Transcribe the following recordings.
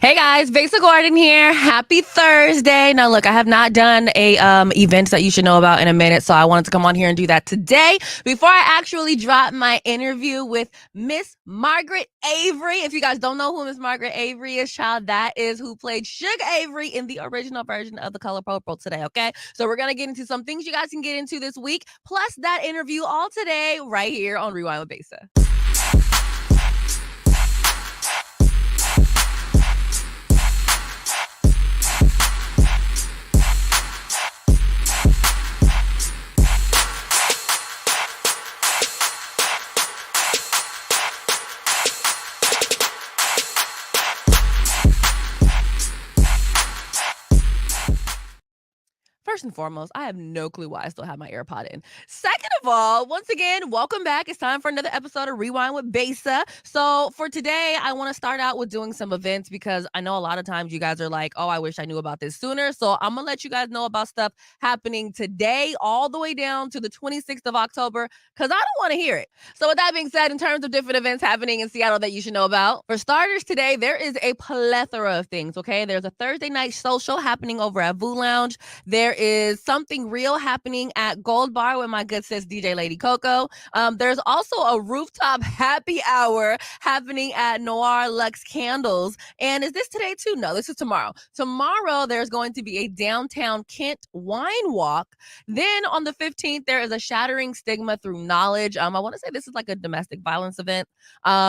Hey guys, Besa Gordon here. Happy Thursday. Now look, I have not done a event that you should know about in a minute, so I wanted to come on here and do that today before I actually drop my interview with Miss Margaret Avery. If you guys don't know who Miss Margaret Avery is, child, that is who played Shug Avery in the original version of The Color Purple today, okay? So we're going to get into some things you guys can get into this week, plus that interview all today right here on Rewind with Besa. First and foremost, I have no clue why I still have my AirPod in. Second of all, once again, welcome back. It's time for another episode of Rewind with Besa. So for today, I want to start out with doing some events because I know a lot of times you guys are like, oh, I wish I knew about this sooner. So I'm going to let you guys know about stuff happening today all the way down to the 26th of October because I don't want to hear it. So with that being said, in terms of different events happening in Seattle that you should know about, for starters today, there is a plethora of things, okay? There's a Thursday night social happening over at Voo Lounge. There is something real happening at Gold Bar with my good sis DJ Lady Coco. There's also a rooftop happy hour happening at Noir Lux Candles. And is this today too? No, this is tomorrow. Tomorrow, there's going to be a downtown Kent wine walk. Then on the 15th, there is a Shattering Stigma Through Knowledge. I want to say this is like a domestic violence event.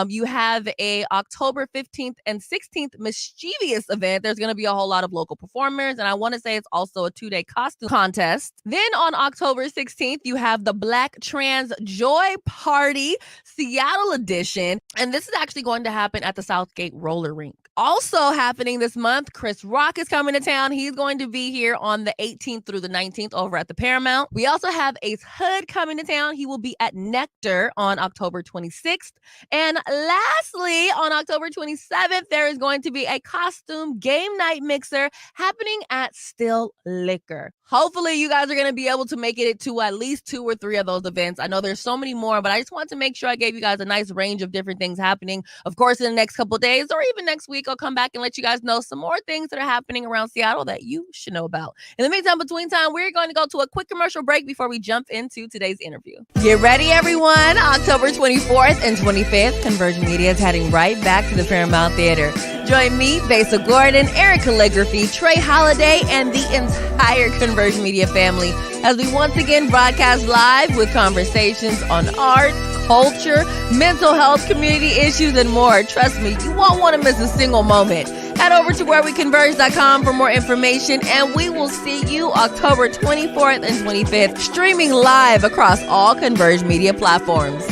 You have a October 15th and 16th mischievous event. There's going to be a whole lot of local performers. And I want to say it's also a 2-day costume contest. Then on October 16th, you have the Black Trans Joy Party Seattle edition. And this is actually going to happen at the Southgate Roller Rink. Also happening this month, Chris Rock is coming to town. He's going to be here on the 18th through the 19th over at the Paramount. We also have Ace Hood coming to town. He will be at Nectar on October 26th. And lastly, on October 27th, there is going to be a costume game night mixer happening at Still Liquor. Hopefully, you guys are going to be able to make it to at least 2 or 3 of those events. I know there's so many more, but I just want to make sure I gave you guys a nice range of different things happening. Of course, in the next couple of days or even next week, I'll come back and let you guys know some more things that are happening around Seattle that you should know about. In the meantime, between time, we're going to go to a quick commercial break before we jump into today's interview. Get ready, everyone. October 24th and 25th, Conversion Media is heading right back to the Paramount Theater. Join me, Besa Gordon, Eric Calligraphy, Trey Holiday, and the entire Conversion Media family as we once again broadcast live with conversations on art, culture, mental health, community issues, and more. Trust me, you won't want to miss a single moment. Head over to whereweconverge.com for more information, and we will see you October 24th and 25th, streaming live across all Converge Media platforms.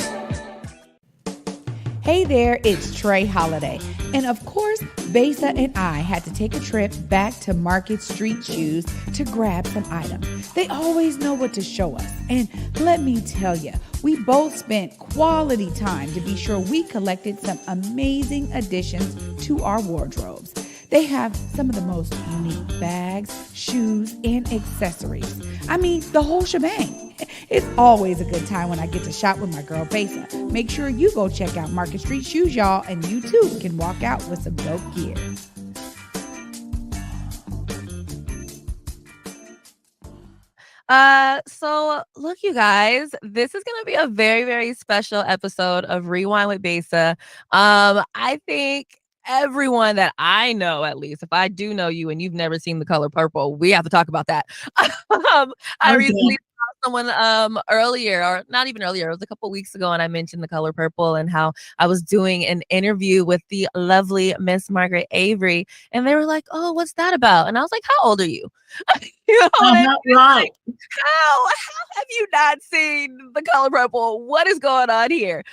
Hey there, it's Trey Holiday. And of course, Besa and I had to take a trip back to Market Street Shoes to grab some items. They always know what to show us. And let me tell you, we both spent quality time to be sure we collected some amazing additions to our wardrobes. They have some of the most unique bags, shoes, and accessories. I mean, the whole shebang. It's always a good time when I get to shop with my girl Besa. Make sure you go check out Market Street Shoes, y'all, and you too can walk out with some dope gear. So look, you guys, this is going to be a very, very special episode of Rewind with Besa. I think everyone that I know, at least, if I do know you and you've never seen The Color Purple, we have to talk about that. I recently saw someone earlier, or not even earlier, it was a couple weeks ago, and I mentioned The Color Purple and how I was doing an interview with the lovely Miss Margaret Avery, and they were like, oh, what's that about? And I was like, how old are you? You know what I mean? Right. Like, how have you not seen The Color Purple? What is going on here?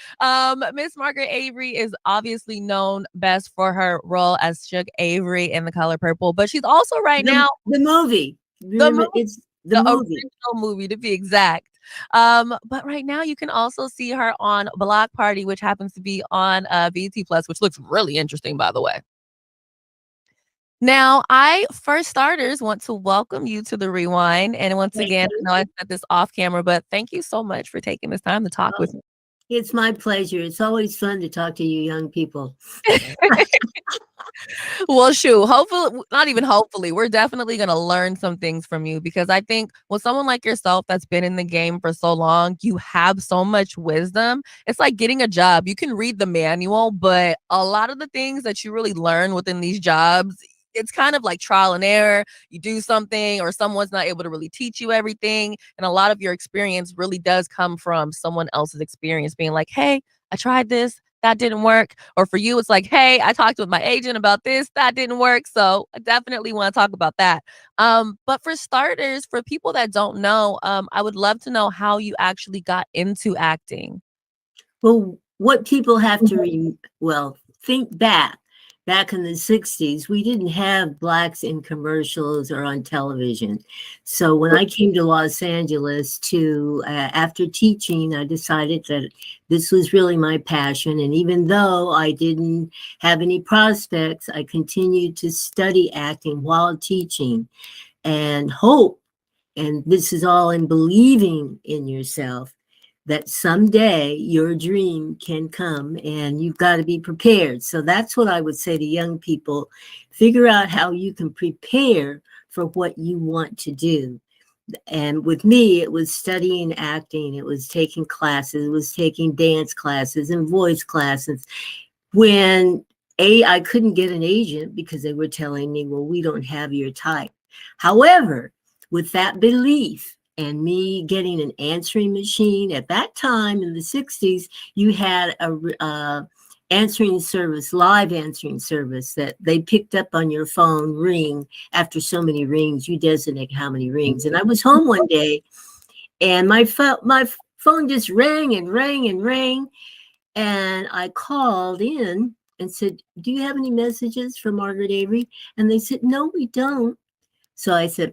Miss Margaret Avery is obviously known best for her role as Shug Avery in The Color Purple, but she's also now the movie. Remember, it's the movie. Original movie to be exact. But right now you can also see her on Block Party, which happens to be on BT Plus, which looks really interesting, by the way. Now, I, for starters, want to welcome you to the Rewind. And once again, I know I said this off camera, but thank you so much for taking this time to talk with me. It's my pleasure. It's always fun to talk to you young people. Well, shoot, hopefully, not even hopefully, we're definitely gonna learn some things from you because I think with someone like yourself that's been in the game for so long, you have so much wisdom. It's like getting a job. You can read the manual, but a lot of the things that you really learn within these jobs, it's kind of like trial and error. You do something, or someone's not able to really teach you everything. And a lot of your experience really does come from someone else's experience being like, hey, I tried this, that didn't work. Or for you, it's like, hey, I talked with my agent about this, that didn't work. So I definitely want to talk about that. But for starters, for people that don't know, I would love to know how you actually got into acting. Well, what people have to think back in the 60s, we didn't have blacks in commercials or on television. So when I came to Los Angeles to after teaching, I decided that this was really my passion. And even though I didn't have any prospects, I continued to study acting while teaching and hope. And this is all in believing in yourself that someday your dream can come and you've got to be prepared. So that's what I would say to young people. Figure out how you can prepare for what you want to do. And with me, it was studying acting. It was taking classes. It was taking dance classes and voice classes. When I couldn't get an agent because they were telling me, well, we don't have your type. However, with that belief, and me getting an answering machine at that time in the 60s, you had a answering service, live answering service that they picked up on your phone ring. After so many rings, you designate how many rings. And I was home one day and my phone just rang and rang and rang. And I called in and said, do you have any messages for Margaret Avery? And they said, no, we don't. So I said,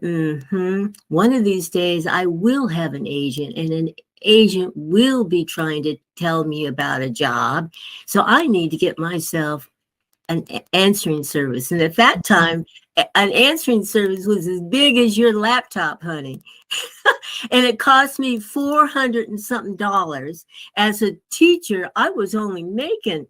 one of these days I will have an agent and an agent will be trying to tell me about a job. So I need to get myself an answering service. And at that time, an answering service was as big as your laptop, honey. And it cost me $400 and something. As a teacher, I was only making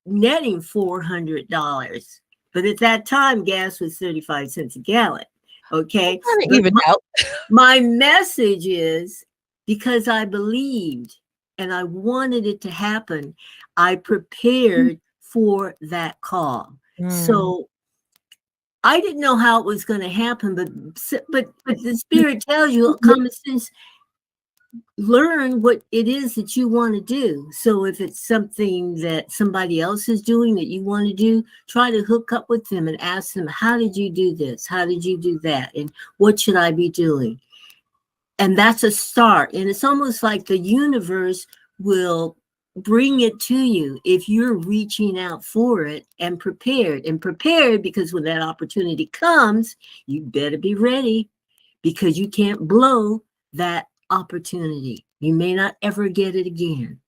netting $400. But at that time, gas was 35 cents a gallon. Okay. But Even out. my message is because I believed and I wanted it to happen, I prepared for that call. So I didn't know how it was going to happen, but the spirit tells you, common sense, learn what it is that you want to do. So if it's something that somebody else is doing that you want to do, try to hook up with them and ask them, how did you do this? How did you do that? And what should I be doing? And that's a start. And it's almost like the universe will bring it to you if you're reaching out for it and prepared because when that opportunity comes, you better be ready because you can't blow that opportunity. You may not ever get it again.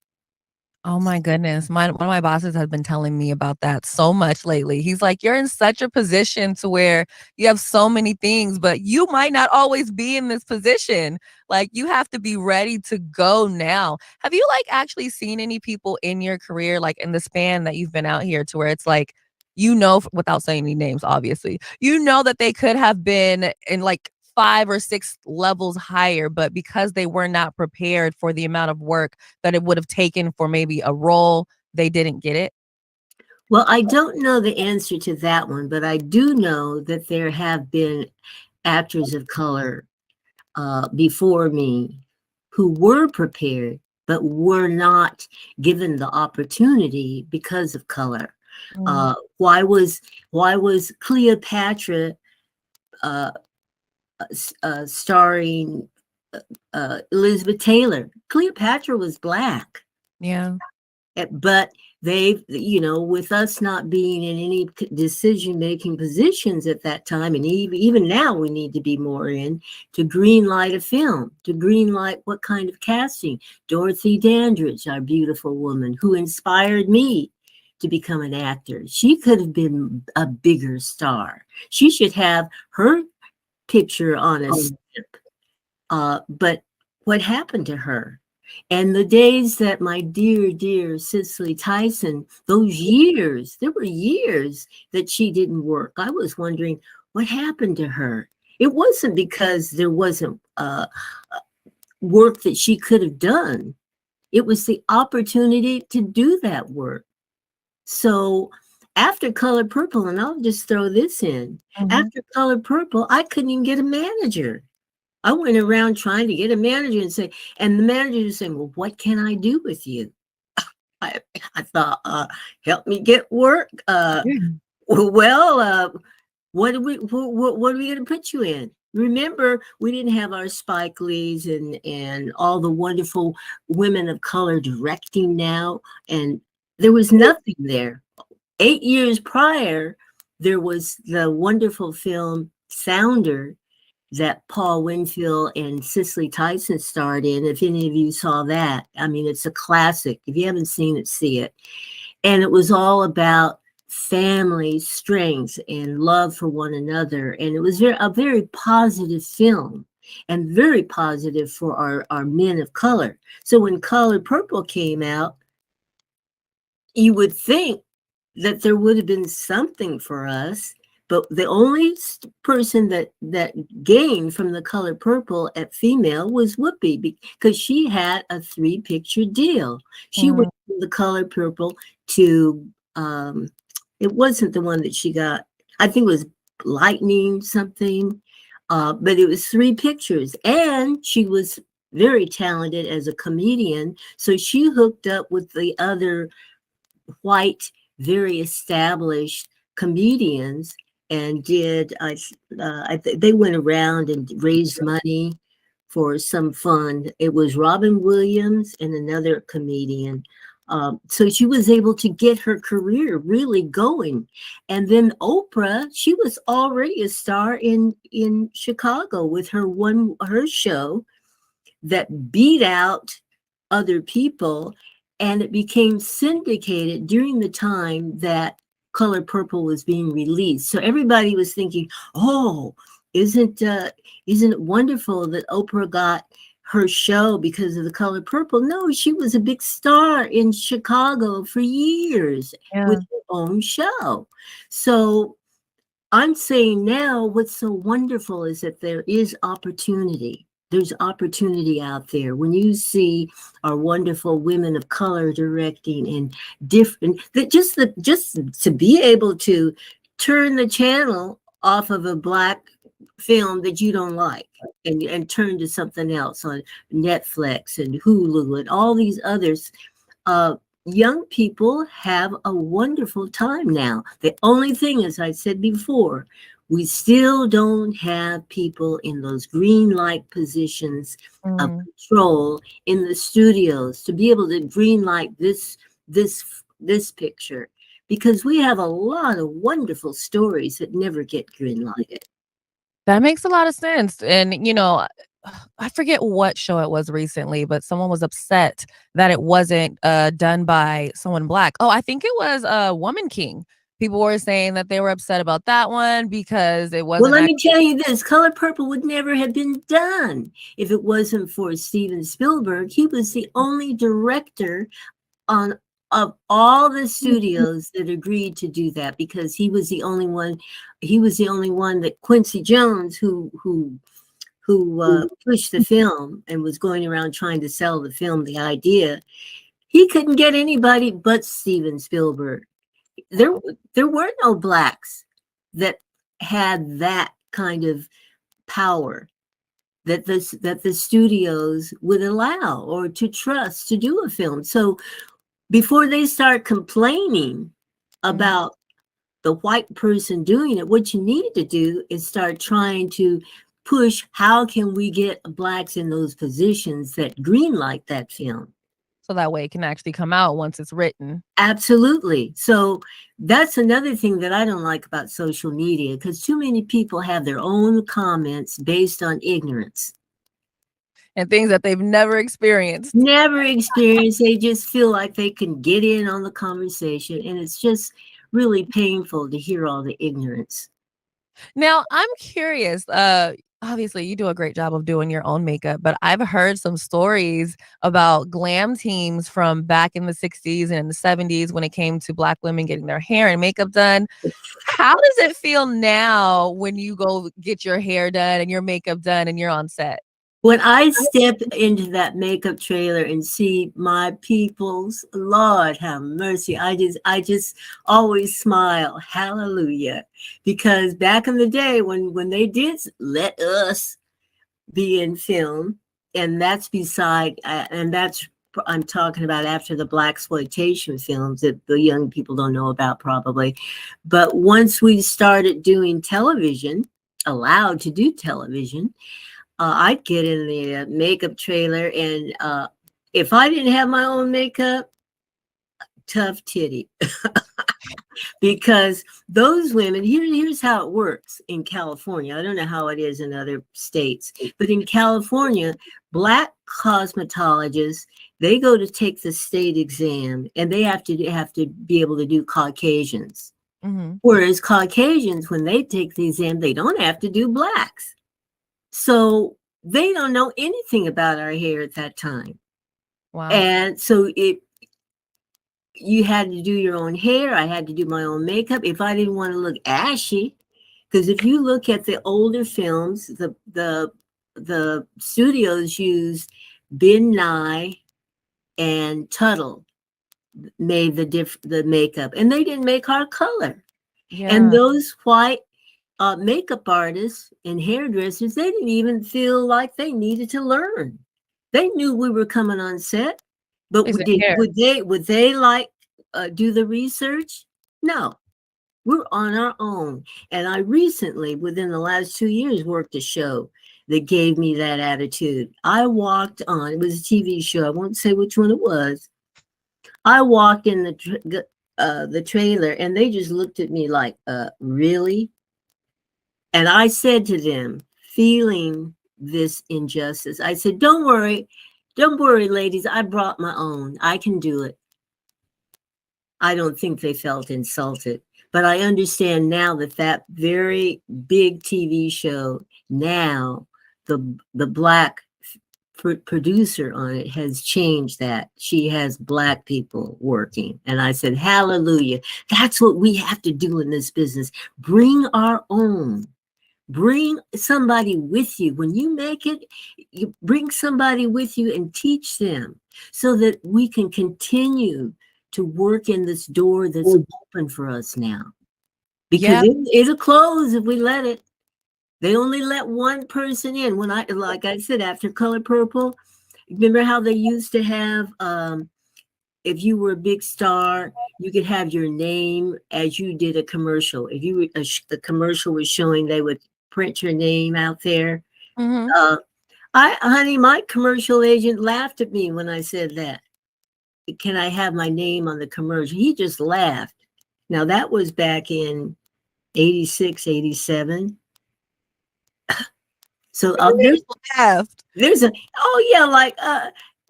Oh my goodness. One of my bosses has been telling me about that so much lately. He's like, you're in such a position to where you have so many things, but you might not always be in this position. Like you have to be ready to go now. Have you like actually seen any people in your career, like in the span that you've been out here to where it's like, without saying any names, obviously, that they could have been in like 5 or 6 levels higher, but because they were not prepared for the amount of work that it would have taken for maybe a role, they didn't get it? Well, I don't know the answer to that one, but I do know that there have been actors of color before me who were prepared, but were not given the opportunity because of color. Why was Cleopatra starring Elizabeth Taylor? Cleopatra was Black. Yeah. But they, with us not being in any decision-making positions at that time, and even now we need to be more in, to green light a film, to green light what kind of casting. Dorothy Dandridge, our beautiful woman, who inspired me to become an actor. She could have been a bigger star. She should have her picture on a slip. But what happened to her? And the days that my dear, dear Cicely Tyson, those years, there were years that she didn't work. I was wondering what happened to her. It wasn't because there wasn't work that she could have done. It was the opportunity to do that work. So after Color Purple, and I'll just throw this in, after Color Purple, I couldn't even get a manager. I went around trying to get a manager and the manager was saying, well, what can I do with you? I thought, help me get work. What are we going to put you in? Remember, we didn't have our Spike Lees and all the wonderful women of color directing now, and there was nothing there. 8 years prior, there was the wonderful film Founder that Paul Winfield and Cicely Tyson starred in. If any of you saw that, I mean, it's a classic. If you haven't seen it, see it. And it was all about family strength and love for one another. And it was a very positive film and very positive for our men of color. So when Color Purple came out, you would think that there would have been something for us, but the only person that gained from the Color Purple at female was Whoopi, because she had a 3-picture deal. She went from the Color Purple to it wasn't the one that she got. I think it was Lightning something, but it was 3 pictures, and she was very talented as a comedian. So she hooked up with the other white, very established comedians and did they went around and raised money for some fund. It was Robin Williams and another comedian. So she was able to get her career really going. And then Oprah, she was already a star in Chicago with her show that beat out other people, and it became syndicated during the time that Color Purple was being released. So everybody was thinking, oh, isn't it wonderful that Oprah got her show because of the Color Purple? No, she was a big star in Chicago for years with her own show. So I'm saying now what's so wonderful is that there is opportunity. There's opportunity out there. When you see our wonderful women of color directing and different, that just to be able to turn the channel off of a Black film that you don't like and turn to something else on Netflix and Hulu and all these others. Young people have a wonderful time now. The only thing, as I said before, we still don't have people in those green light positions of control in the studios to be able to green light this picture, because we have a lot of wonderful stories that never get green lighted. That makes a lot of sense. And, I forget what show it was recently, but someone was upset that it wasn't done by someone Black. Oh, I think it was Woman King. People were saying that they were upset about that one because it wasn't. Well, let me tell you this, Color Purple would never have been done if it wasn't for Steven Spielberg. He was the only director of all the studios that agreed to do that, because he was the only one that Quincy Jones, who pushed the film and was going around trying to sell the film, the idea, he couldn't get anybody but Steven Spielberg. There were no Blacks that had that kind of power that the studios would allow or to trust to do a film. So before they start complaining about the white person doing it, what you need to do is start trying to push, how can we get Blacks in those positions that greenlight that film? So that way it can actually come out once it's written. Absolutely. So that's another thing that I don't like about social media, because too many people have their own comments based on ignorance. And things that they've never experienced. Never experienced. They just feel like they can get in on the conversation. And it's just really painful to hear all the ignorance. Now, I'm curious, obviously you do a great job of doing your own makeup, but I've heard some stories about glam teams from back in the 60s and the 70s when it came to Black women getting their hair and makeup done. How does it feel now when you go get your hair done and your makeup done and you're on set? When I step into that makeup trailer and see my peoples, Lord have mercy, I just always smile, hallelujah. Because back in the day when they did let us be in film, and that's beside, and that's I'm talking about after the blaxploitation films that the young people don't know about probably. But once we started doing television, allowed to do television, I'd get in the makeup trailer, and if I didn't have my own makeup, tough titty. Because those women, here's how it works in California. I don't know how it is in other states, but in California, Black cosmetologists, they go to take the state exam, and they have to be able to do Caucasians. Mhm. Whereas Caucasians, when they take the exam, they don't have to do Blacks. So they don't know anything about our hair at that time. Wow. And so you had to do your own hair. I had to do my own makeup if I didn't want to look ashy. Because if you look at the older films, the studios used Ben Nye and Tuttle made the makeup, and they didn't make our color. Yeah. And those white makeup artists and hairdressers, they didn't even feel like they needed to learn. They knew we were coming on set, but Is it hair? would they like do the research? No, we're on our own. And I recently, within the last 2 years, worked a show that gave me that attitude. I walked on, it was a TV show. I won't say which one it was. I walked in the trailer, and they just looked at me like, really? And I said to them, feeling this injustice, I said, don't worry, ladies. I brought my own. I can do it. I don't think they felt insulted, but I understand now that very big TV show, now the Black producer on it has changed that. She has Black people working. And I said, hallelujah. That's what we have to do in this business. Bring our own. Bring somebody with you. When you make it, you bring somebody with you and teach them so that we can continue to work in this door that's open for us now. Because it'll close if we let it. They only let one person in. Like I said, after Color Purple, remember how they used to have, if you were a big star, you could have your name as you did a commercial. If you the commercial was showing, they would print your name out there. Mm-hmm. Honey, my commercial agent laughed at me when I said that. Can I have my name on the commercial? He just laughed. Now that was back in 86, 87. So there's a, oh yeah, like,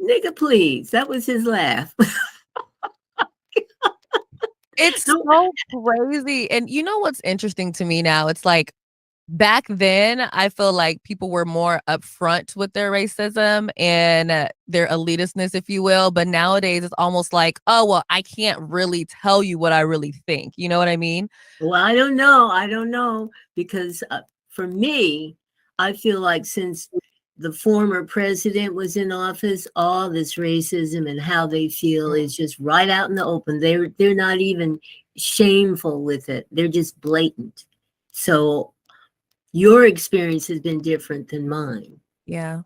nigga, please. That was his laugh. It's so crazy. And you know what's interesting to me now? It's like back then, I feel like people were more upfront with their racism and their elitistness, if you will. But nowadays, it's almost like, oh, well, I can't really tell you what I really think. You know what I mean? Well, I don't know. Because for me, I feel like since the former president was in office, all this racism and how they feel is just right out in the open. They're not even shameful with it. They're just blatant. So your experience has been different than mine. Yeah.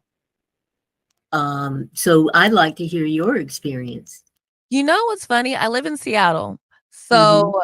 So I'd like to hear your experience. You know what's funny? I live in Seattle. So,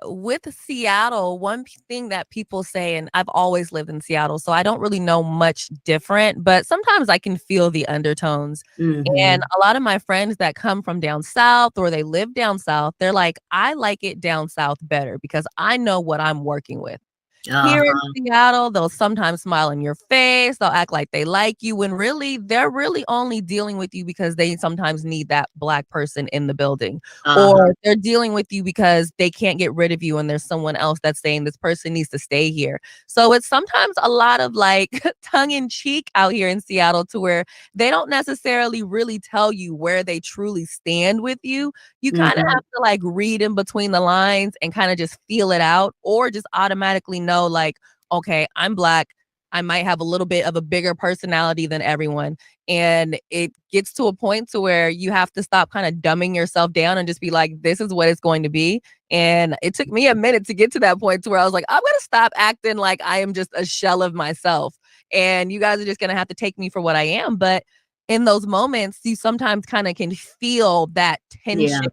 with Seattle, one thing that people say, and I've always lived in Seattle, so I don't really know much different, but sometimes I can feel the undertones. And a lot of my friends that come from down south or they live down south, they're like, I like it down south better because I know what I'm working with. Here in Uh-huh. Seattle, they'll sometimes smile in your face, they'll act like they like you, when really, they're really only dealing with you because they sometimes need that Black person in the building, Uh-huh. or they're dealing with you because they can't get rid of you and there's someone else that's saying, "This person needs to stay here." So it's sometimes a lot of, like, tongue in cheek out here in Seattle to where they don't necessarily really tell you where they truly stand with you. You kinda Mhm. have to, like, read in between the lines and kinda just feel it out, or just automatically know, like, "Okay, I'm Black. I might have a little bit of a bigger personality than everyone." And it gets to a point to where you have to stop kinda dumbing yourself down and just be like, "This is what it's going to be." And it took me a minute to get to that point to where I was like, "I'm gonna stop acting like I am just a shell of myself, and you guys are just gonna have to take me for what I am." But in those moments, you sometimes kinda can feel that Yeah. tension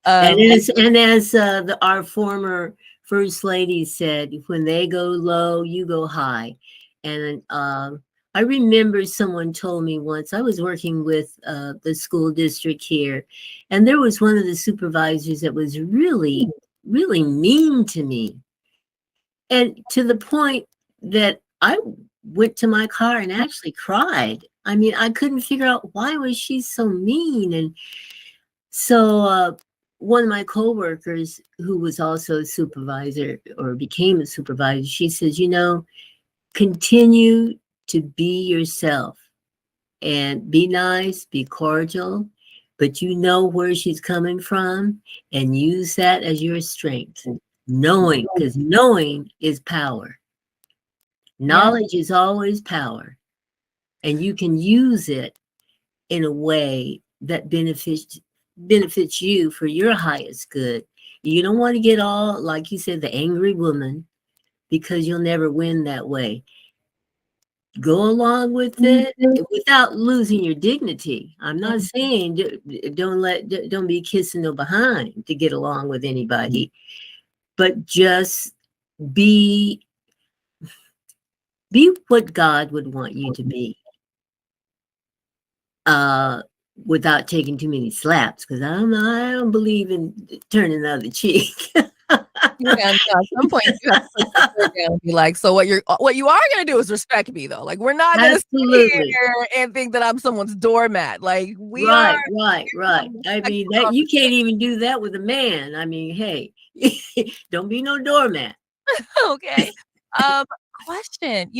of, like, And as our former first lady said, when they go low, you go high. And I remember someone told me once, I was working with the school district here, and there was one of the supervisors that was really, really mean to me. And to the point that I went to my car and actually cried. I mean, I couldn't figure out why was she so mean. And so one of my coworkers, who was also a supervisor or became a supervisor, she says, continue to be yourself and be nice, be cordial, but you know where she's coming from and use that as your strength. Knowing, because knowing is power. yeah, Knowledge is always power, and you can use it in a way that benefits you for your highest good. You don't want to get all, like you said, the angry woman, because you'll never win that way. Go along with it without losing your dignity. I'm not mhm, saying don't be kissing no behind to get along with anybody, but just be be what God would want you to be. Uh Without taking too many slaps, because I don't believe in turning the other cheek. yeah, no, at some point, you have to put your foot down and be like, "So what you are gonna do is respect me, though. Like, we're not gonna sit Absolutely. here and think that I'm someone's doormat. Like, we are Right, right, here to have right. a I mean, respectful that you conversation." can't even do that with a man. I mean, hey, don't be no doormat. Okay. Um, Question,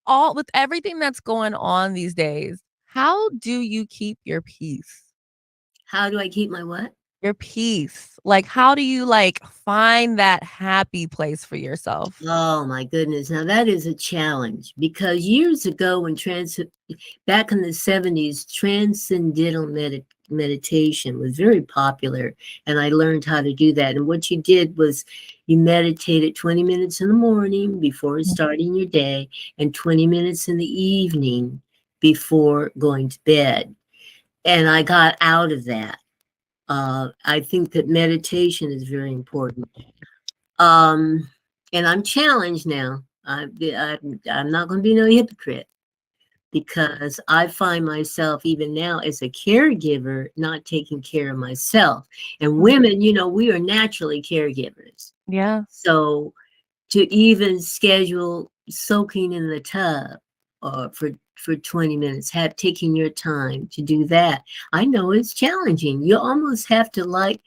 all with everything that's going on these days, how do you keep your peace? How do I keep my what? Your peace. Like, how do you, like, find that happy place for yourself? Oh my goodness. Now that is a challenge, because years ago back in the 70s, transcendental meditation was very popular, and I learned how to do that. And what you did was you meditated 20 minutes in the morning before starting your day, and 20 minutes in the evening before going to bed. And I got out of that. I think that meditation is very important. Um, and I'm challenged now. I'm not going to be no hypocrite, because I find myself even now as a caregiver not taking care of myself. And Mhm. women, we are naturally caregivers. Yeah. So to even schedule soaking in the tub for 20 minutes, have taking your time to do that, I know it's challenging. You almost have to like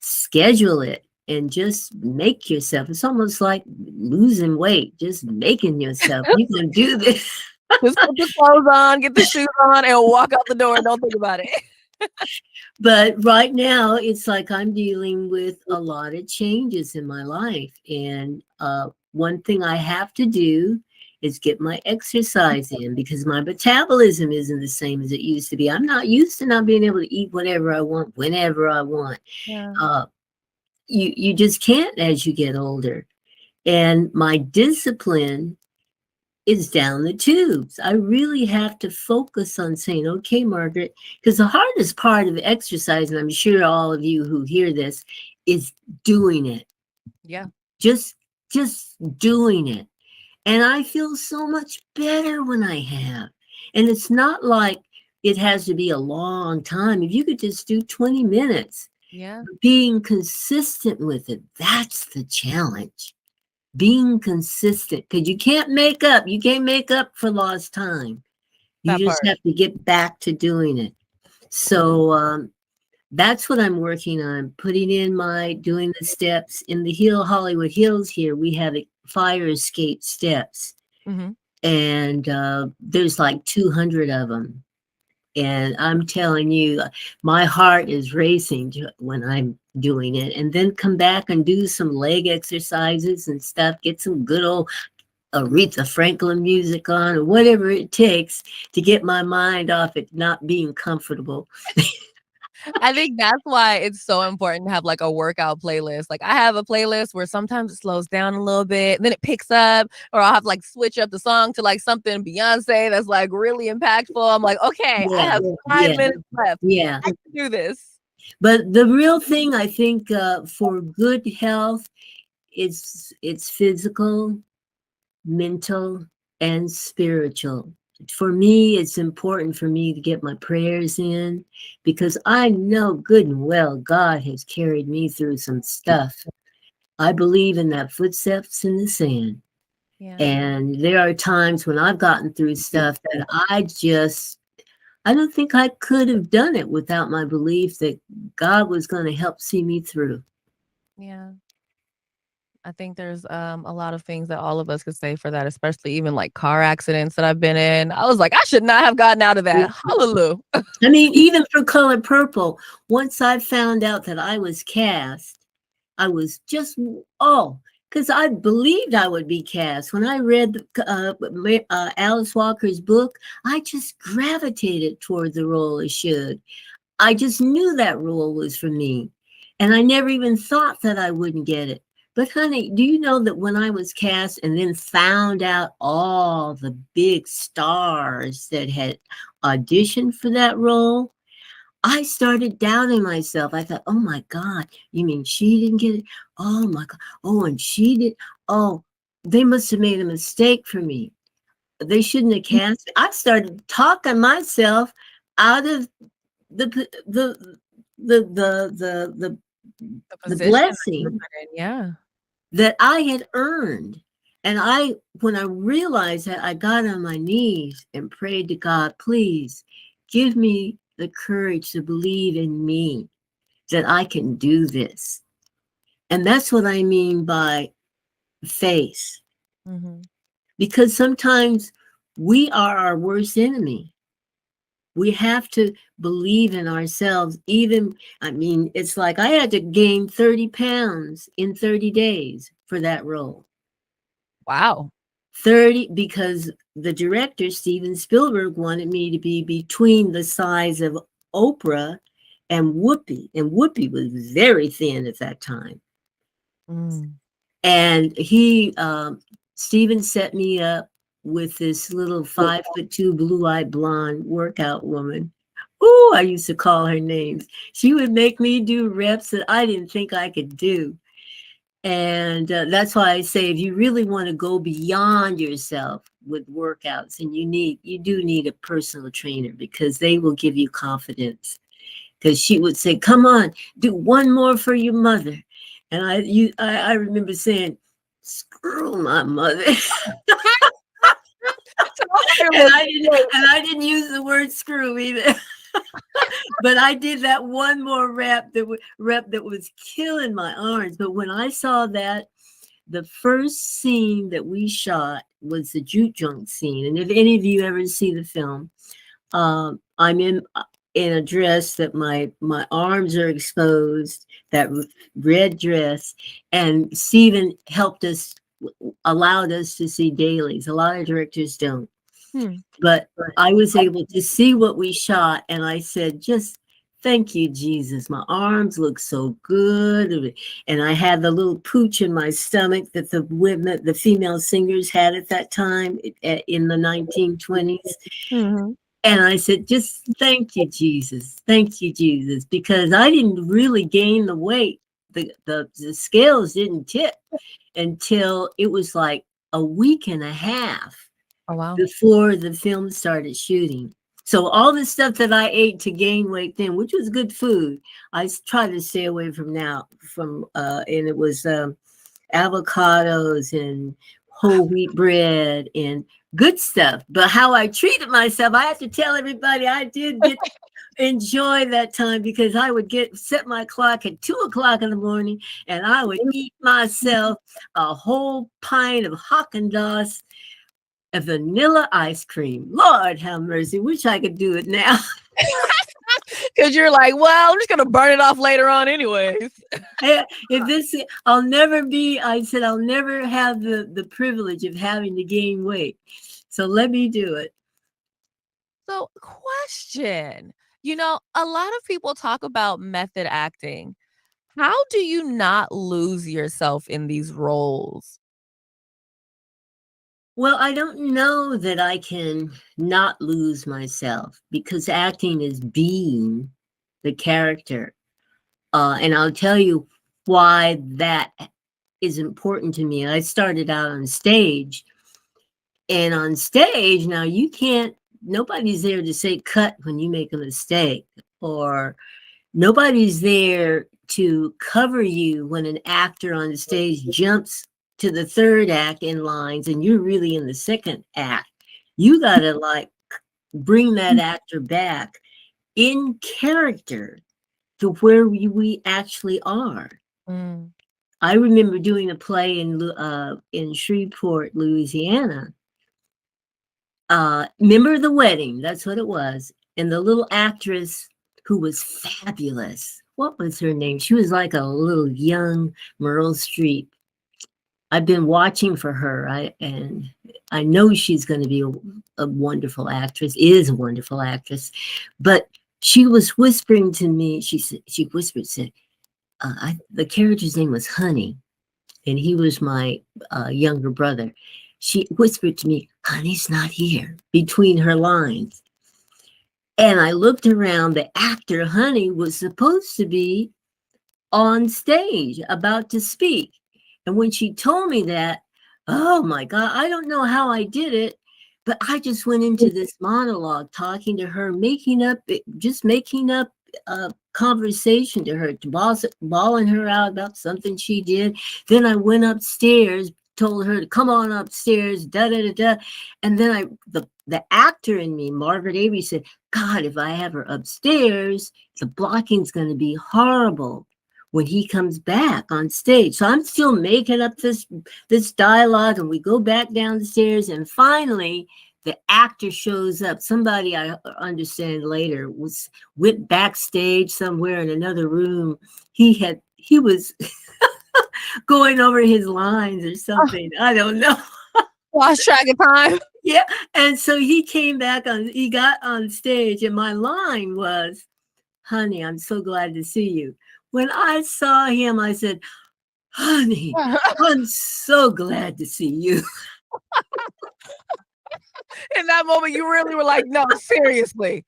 schedule it and just make yourself. It's almost like losing weight, just making yourself. You can do this. Just put the clothes on, get the shoes on, and walk out the door and don't think about it. But right now, it's like I'm dealing with a lot of changes in my life. And one thing I have to do is get my exercise in, because my metabolism isn't the same as it used to be. I'm not used to not being able to eat whatever I want, whenever I want. Yeah. Uh, you just can't as you get older. And my discipline is down the tubes. I really have to focus on saying, okay, Margaret, because the hardest part of exercise, and I'm sure all of you who hear this, is doing it. Yeah. Just just doing it. And I feel so much better when I have. And it's not like it has to be a long time. If you could just do 20 minutes, Yeah. being consistent with it, that's the challenge. being consistent, because you can't make up for lost time. You That just part. have to get back to doing it. So that's what I'm working on, doing the steps in the Hollywood Hills. Here we have fire escape steps, Mm-hmm. and there's like 200 of them. And I'm telling you, my heart is racing when I'm doing it. And then come back and do some leg exercises and stuff, get some good old Aretha Franklin music on, or whatever it takes to get my mind off it not being comfortable. I think that's why it's so important to have like a workout playlist. Like I have a playlist where sometimes it slows down a little bit, then it picks up, or I'll have like switch up the song to like something Beyonce that's like really impactful. I'm like, okay, I Yeah, have 5 minutes left. yeah. I can do this. But the real thing, I think, for good health, it's physical, mental, and spiritual. For me, it's important for me to get my prayers in, because I know good and well God has carried me through some stuff. I believe in that footsteps in the sand. Yeah. And there are times when I've gotten through stuff that I don't think I could have done it without my belief that God was going to help see me through. Yeah. I think there's a lot of things that all of us could say for that, especially even like car accidents that I've been in. I was like, I should not have gotten out of that. Hallelujah. I mean, even for Color Purple, once I found out that I was cast, I was just, because I believed I would be cast. When I read Alice Walker's book, I just gravitated toward the role of Shug. I just knew that role was for me. And I never even thought that I wouldn't get it. But honey, do you know that when I was cast and then found out all the big stars that had auditioned for that role, I started doubting myself. I thought, oh my God, you mean she didn't get it? Oh my God. Oh, and she did. Oh, they must have made a mistake for me. They shouldn't have cast me. I started talking myself out of the the the the the the, The the position that you were blessing put in. Yeah. that I had earned. And when I realized that, I got on my knees and prayed to God, please give me the courage to believe in me, that I can do this. And that's what I mean by faith. Mm-hmm. Because sometimes we are our worst enemy. We have to believe in ourselves. It's like I had to gain 30 pounds in 30 days for that role. Wow. 30, because the director, Steven Spielberg, wanted me to be between the size of Oprah and Whoopi. And Whoopi was very thin at that time. Mm. And Steven set me up with this little 5'2" blue-eyed blonde workout woman. Oh, I used to call her names. She would make me do reps that I didn't think I could do. And that's why I say, if you really want to go beyond yourself with workouts, and you do need a personal trainer, because they will give you confidence. Because she would say, come on, do one more for your mother. And I remember saying, screw my mother. And I didn't use the word screw either. But I did that one more rep that was killing my arms. But when I saw that, the first scene that we shot was the juke joint scene. And if any of you ever see the film, I'm in a dress that my arms are exposed, that red dress, and Steven allowed us to see dailies. A lot of directors don't. But I was able to see what we shot, and I said, just thank you, Jesus. My arms look so good. And I had the little pooch in my stomach that the female singers had at that time in the 1920s. Mm-hmm. And I said, just thank you, Jesus. Thank you, Jesus. Because I didn't really gain the weight. The scales didn't tip until it was like a week and a half. Oh, wow. Before the film started shooting. So all the stuff that I ate to gain weight then, which was good food, I try to stay away from now. And it was avocados and whole wheat bread and good stuff. But how I treated myself, I have to tell everybody I did get enjoy that time, because I would set my clock at 2 o'clock in the morning, and I would eat myself a whole pint of Haagen-Dazs of vanilla ice cream. Lord have mercy. Wish I could do it now. Because you're like, well, I'm just gonna burn it off later on anyways. I'll never have the privilege of having to gain weight. So let me do it. So, question. A lot of people talk about method acting. How do you not lose yourself in these roles? Well, I don't know that I can not lose myself, because acting is being the character. And I'll tell you why that is important to me. I started out on stage, and on stage, now nobody's there to say cut when you make a mistake, or nobody's there to cover you when an actor on the stage jumps to the third act in lines and you're really in the second act. You gotta bring that actor back in character to where we actually are. Mm. I remember doing a play in Shreveport, Louisiana. Remember The Wedding? That's what it was. And the little actress who was fabulous, what was her name? She was like a little young Meryl Streep. I've been watching for her, and I know she's going to be a wonderful actress, is a wonderful actress. But she was whispering to me. She said, the character's name was Honey, and he was my younger brother. She whispered to me, "Honey's not here," between her lines. And I looked around. The actor, Honey, was supposed to be on stage about to speak. And when she told me that, oh my God, I don't know how I did it, but I just went into this monologue, talking to her, making up a conversation to her, bawling her out about something she did. Then I went upstairs, told her to come on upstairs, da da da da. And then the actor in me, Margaret Avery, said, God, if I have her upstairs, the blocking's going to be horrible when he comes back on stage. So I'm still making up this dialogue, and we go back down the stairs, and finally the actor shows up. Somebody, I understand later, went backstage somewhere in another room. He was going over his lines or something. I don't know. Lost track of time. Yeah. And so he got on stage, and my line was, "Honey, I'm so glad to see you." When I saw him, I said, "Honey, I'm so glad to see you." In that moment, you really were like, no, seriously,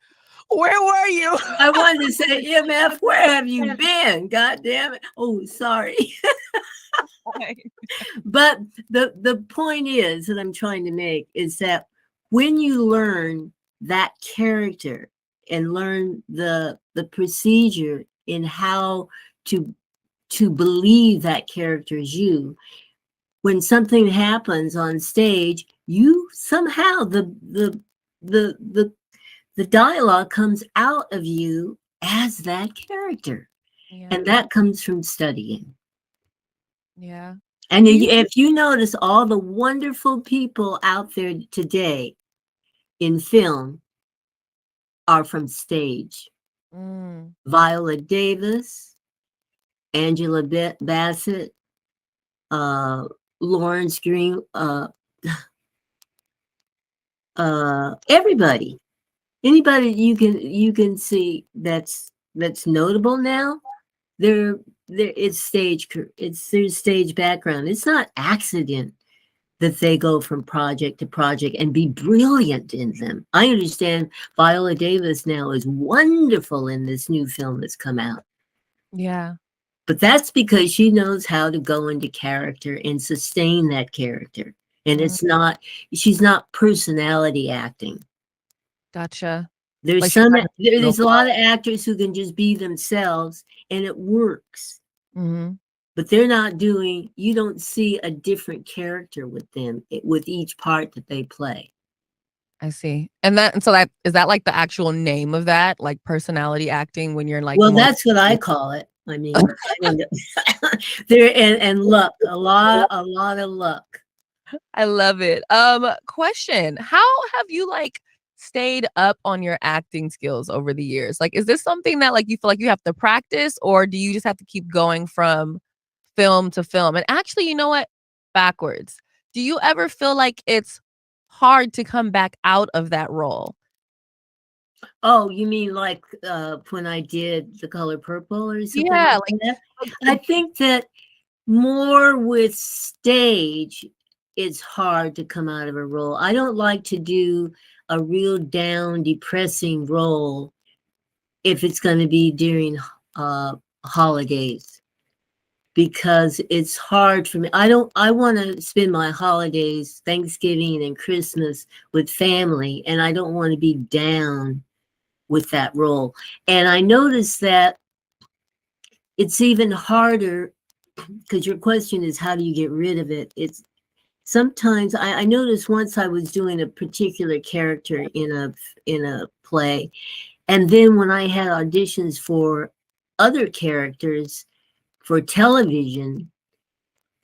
where were you? I wanted to say, MF, where have you been? God damn it. Oh, sorry. But the point is that I'm trying to make is that when you learn that character and learn the procedure in how to believe that character is you, when something happens on stage, you somehow the dialogue comes out of you as that character. Yeah. And that comes from studying. Yeah. And if you notice, all the wonderful people out there today in film are from stage. Viola Davis, Angela Bassett, Lawrence Green, everybody, anybody you can see that's notable now, it's their stage background. It's not accident that they go from project to project and be brilliant in them. I understand Viola Davis now is wonderful in this new film that's come out. Yeah. But that's because she knows how to go into character and sustain that character. And she's not personality acting. Gotcha. There's a lot of actors who can just be themselves, and it works. Mm-hmm. but they're not doing, you don't see a different character with them, with each part that they play. I see. And so that is that like the actual name of that, like personality acting when you're like Well, more that's what I call it. I mean, I don't know. There and luck, a lot of luck. I love it. Question. How have you like stayed up on your acting skills over the years? Like, is this something that like you feel like you have to practice, or do you just have to keep going from film to film? And actually, you know what? Backwards. Do you ever feel like it's hard to come back out of that role? Oh, you mean like when I did The Color Purple or something Yeah, like that? I like think that more with stage, it's hard to come out of a role. I don't like to do a real down, depressing role if it's going to be during holidays, because it's hard for me. I want to spend my holidays, Thanksgiving and Christmas, with family, and I don't want to be down with that role. And I noticed that it's even harder, because your question is how do you get rid of it? It's sometimes I noticed once I was doing a particular character in a play, and then when I had auditions for other characters for television,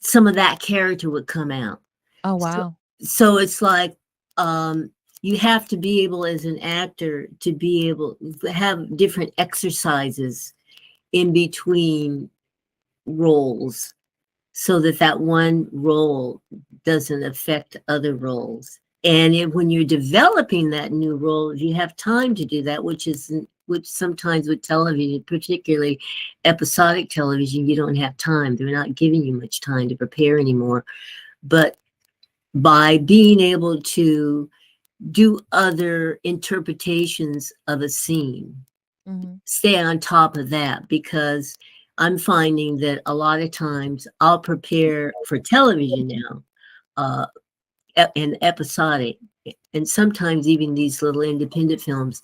some of that character would come out. oh So, wow. so it's like you have to be able as an actor to be able to have different exercises in between roles so that that one role doesn't affect other roles. And when you're developing that new role, if you have time to do that, which sometimes with television, particularly episodic television, you don't have time. They're not giving you much time to prepare anymore. But by being able to do other interpretations of a scene, Mhm. stay on top of that, because I'm finding that a lot of times I'll prepare for television now, and episodic, and sometimes even these little independent films.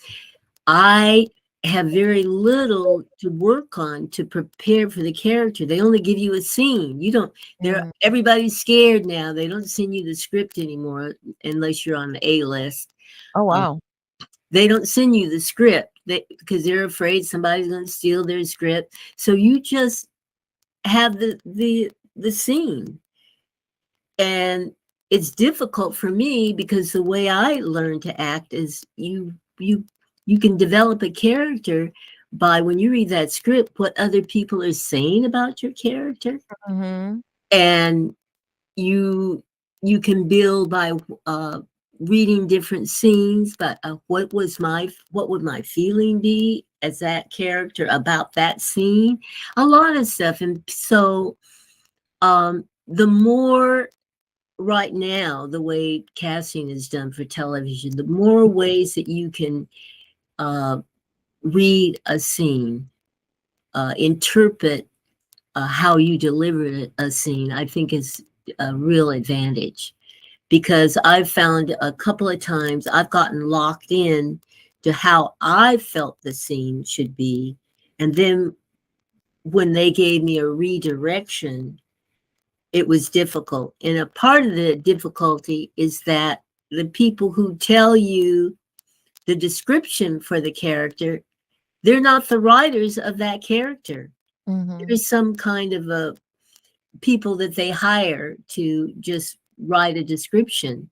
I have very little to work on to prepare for the character. They only give you a scene. You don't, Mm. everybody's scared now. They don't send you the script anymore unless you're on the A list. Oh Uh, wow. they don't send you the script because they're afraid somebody's going to steal their script. So you just have the scene. And it's difficult for me because the way I learn to act is you can develop a character by, when you read that script, what other people are saying about your character, Mhm. and you you can build by reading different scenes, but what would my feeling be as that character about that scene, a lot of stuff. And so the more, right now, the way casting is done for television, the more ways that you can read a scene, interpret how you deliver a scene, I think is a real advantage. Because I've found a couple of times I've gotten locked in to how I felt the scene should be. And then when they gave me a redirection, it was difficult. And a part of the difficulty is that the people who tell you the description for the character, they're not the writers of that character. Mhm. There's some kind of a people that they hire to just write a description.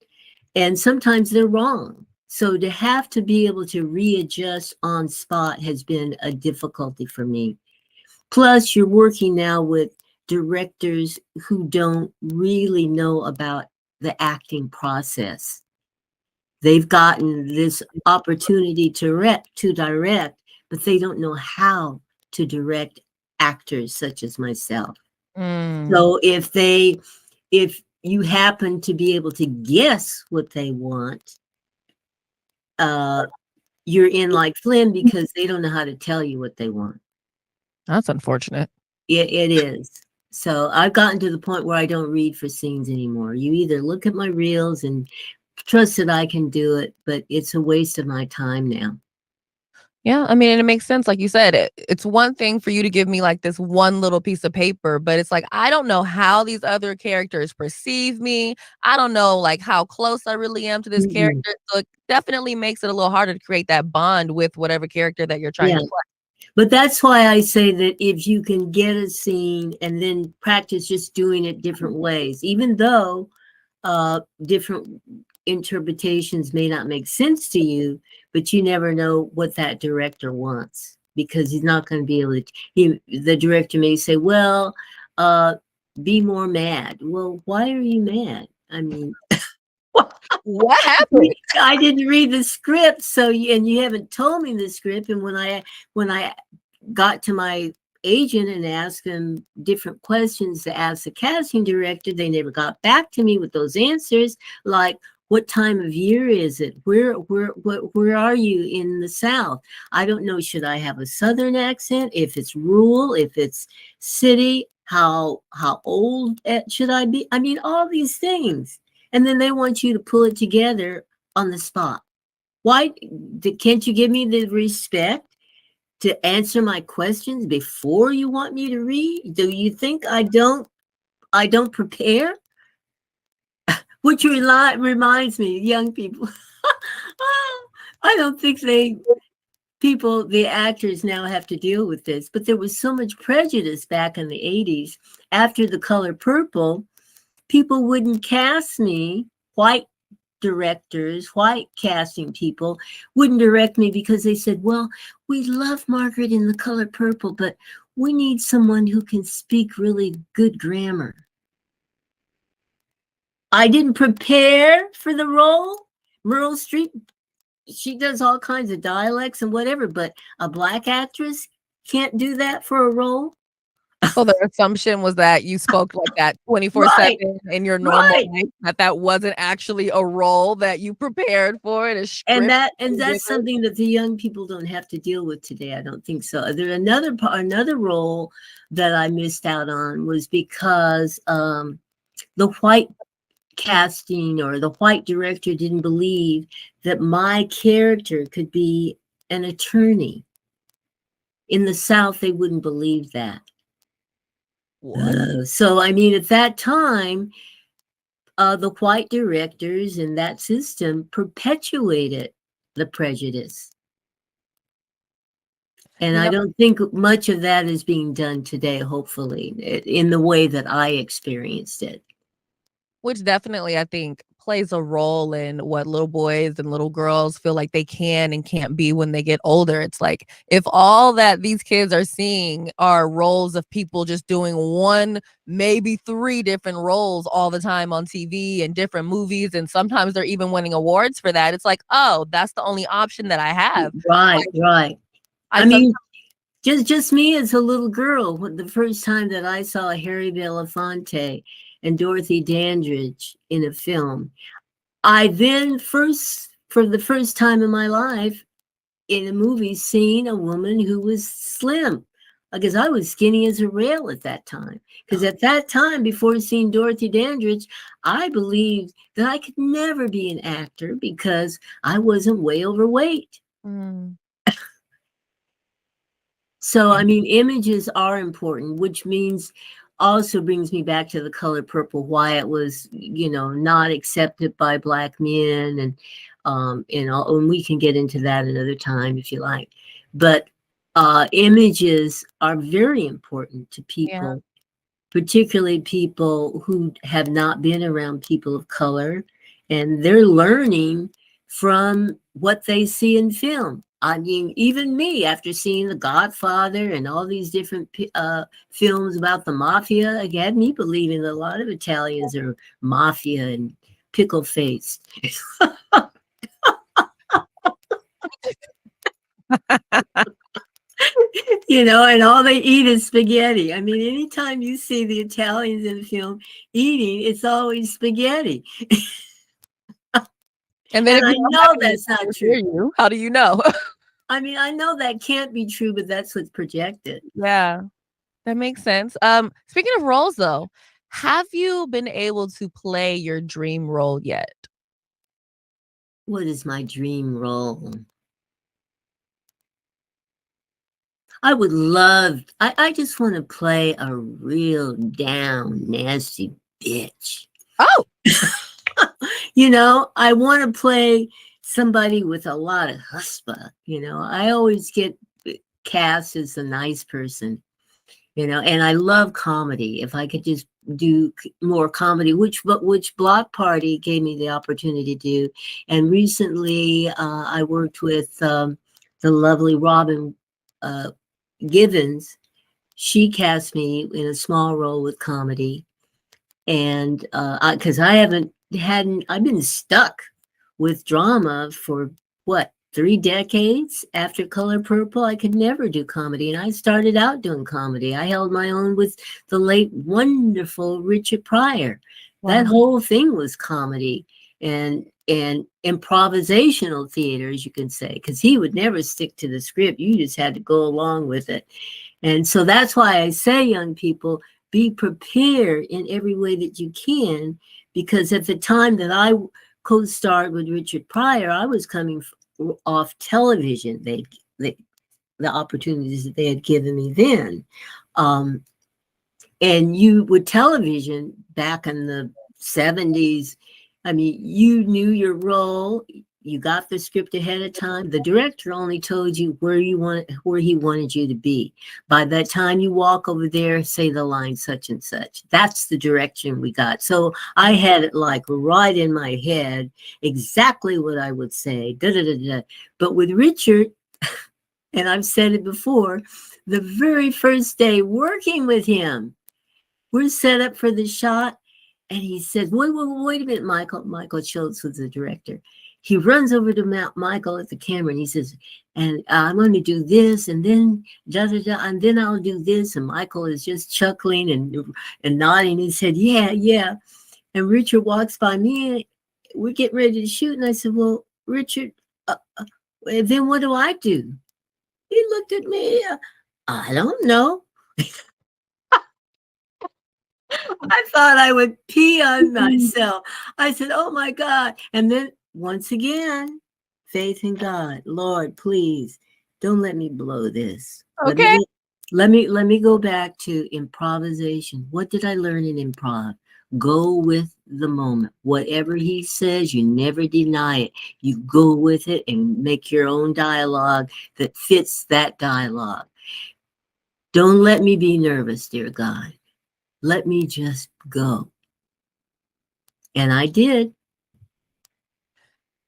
And sometimes they're wrong. So to have to be able to readjust on spot has been a difficulty for me. Plus, you're working now with directors who don't really know about the acting process. They've gotten this opportunity to direct, but they don't know how to direct actors such as myself. Mm. So if you happen to be able to guess what they want, uh, you're in like Flynn, because they don't know how to tell you what they want. That's unfortunate. It is. So I've gotten to the point where I don't read for scenes anymore. You either look at my reels and trust that I can do it, but it's a waste of my time now. Yeah, I mean, and it makes sense, like you said, it's one thing for you to give me, like, this one little piece of paper, but it's like, I don't know how these other characters perceive me. I don't know, like, how close I really am to this Mm-mm. character, so it definitely makes it a little harder to create that bond with whatever character that you're trying Yeah. to play. But that's why I say that if you can get a scene and then practice just doing it different ways, even though different interpretations may not make sense to you, but you never know what that director wants because he's not going to be able to. The director may say, "Well, uh, be more mad." Well, why are you mad? I mean, What happened? I didn't read the script, so and you haven't told me the script. And when I got to my agent and asked them different questions to ask the casting director, they never got back to me with those answers. Like, what time of year is it? Where are you in the South? I don't know. Should I have a Southern accent? If it's rural, if it's city, how old should I be? I mean, all these things. And then they want you to pull it together on the spot. Why can't you give me the respect to answer my questions before you want me to read? Do you think I don't prepare? Which reminds me, young people. I don't think the actors now have to deal with this, but there was so much prejudice back in the 80s. After The Color Purple, people wouldn't cast me, white directors, white casting people wouldn't direct me because they said, well, we love Margaret in The Color Purple, but we need someone who can speak really good grammar. I didn't prepare for the role. Meryl Streep, she does all kinds of dialects and whatever, but a Black actress can't do that for a role. So the assumption was that you spoke like that Right, 24/7 in your normal right. life, that wasn't actually a role that you prepared for in a script And that's written. something that the young people don't have to deal with today. I don't think so. There another role that I missed out on was because the white casting or the white director didn't believe that my character could be an attorney. In the South, they wouldn't believe that. What? So, I mean, at that time, the white directors in that system perpetuated the prejudice. And You I know, don't think much of that is being done today, hopefully, in the way that I experienced it. which definitely I think plays a role in what little boys and little girls feel like they can and can't be when they get older. It's like if all that these kids are seeing are roles of people just doing one, maybe three different roles all the time on TV and different movies, and sometimes they're even winning awards for that. It's like, oh, that's the only option that I have. Right, right. I I sometimes mean, just me as a little girl, the first time that I saw Harry Belafonte and Dorothy Dandridge in a film, I then for the first time in my life, in a movie, seen a woman who was slim. Because I was skinny as a rail at that time. Because at that time, before seeing Dorothy Dandridge, I believed that I could never be an actor because I wasn't way overweight. Mm, So, yeah. I mean, images are important, which means also brings me back to The Color Purple, why it was, not accepted by Black men, and we can get into that another time if you like. But images are very important to Yeah. people, particularly people who have not been around people of color, and they're learning from what they see in film. I mean, even me, after seeing The Godfather and all these different films about the mafia, it had me believing that a lot of Italians are mafia and pickle faced. And all they eat is spaghetti. I mean, anytime you see the Italians in the film eating, it's always spaghetti. And then And if I you don't know have that's anybody not to hear true. you, how do you know? I mean, I know that can't be true, but that's what's projected. Yeah. That makes sense. Speaking of roles though, have you been able to play your dream role yet? What is my dream role? I would love, I just want to play a real down, nasty bitch. Oh, I want to play somebody with a lot of chutzpah. I always get cast as a nice person, and I love comedy. If I could just do more comedy, which Block Party gave me the opportunity to do. And recently I worked with the lovely Robin uh, Givens. She cast me in a small role with comedy. And because I've been stuck with drama for what, 3 decades after Color Purple. I could never do comedy. And I started out doing comedy. I held my own with the late, wonderful Richard Pryor. wow. That whole thing was comedy and improvisational theater, as you can say, because he would never stick to the script. You just had to go along with it. And so that's why I say, young people, be prepared in every way that you can, because at the time that I co-starred with Richard Pryor, I was coming off television. The opportunities that they had given me then, and you with television back in the 70s. I mean, you knew your role. You got the script ahead of time. The director only told you where he wanted you to be. By that time you walk over there, say the line such and such. That's the direction we got. So I had it like right in my head, exactly what I would say. Da, da, da, da. But with Richard, and I've said it before, the very first day working with him, we're set up for the shot. And he says, wait a minute, Michael. Michael Schultz was the director. He runs over to Michael at the camera and he says, and I'm going to do this and then da, da, da, and then I'll do this. And Michael is just chuckling and nodding his head, yeah, yeah. And Richard walks by me and we're getting ready to shoot. And I said, well, Richard, then what do I do? He looked at me, I don't know. I thought I would pee on myself. I said, oh my God. And then once again, faith in God. Lord, please don't let me blow this. Okay. Let me go back to improvisation. What did I learn in improv? Go with the moment. Whatever he says, you never deny it. You go with it and make your own dialogue that fits that dialogue. Don't let me be nervous, dear God. Let me just go. And I did.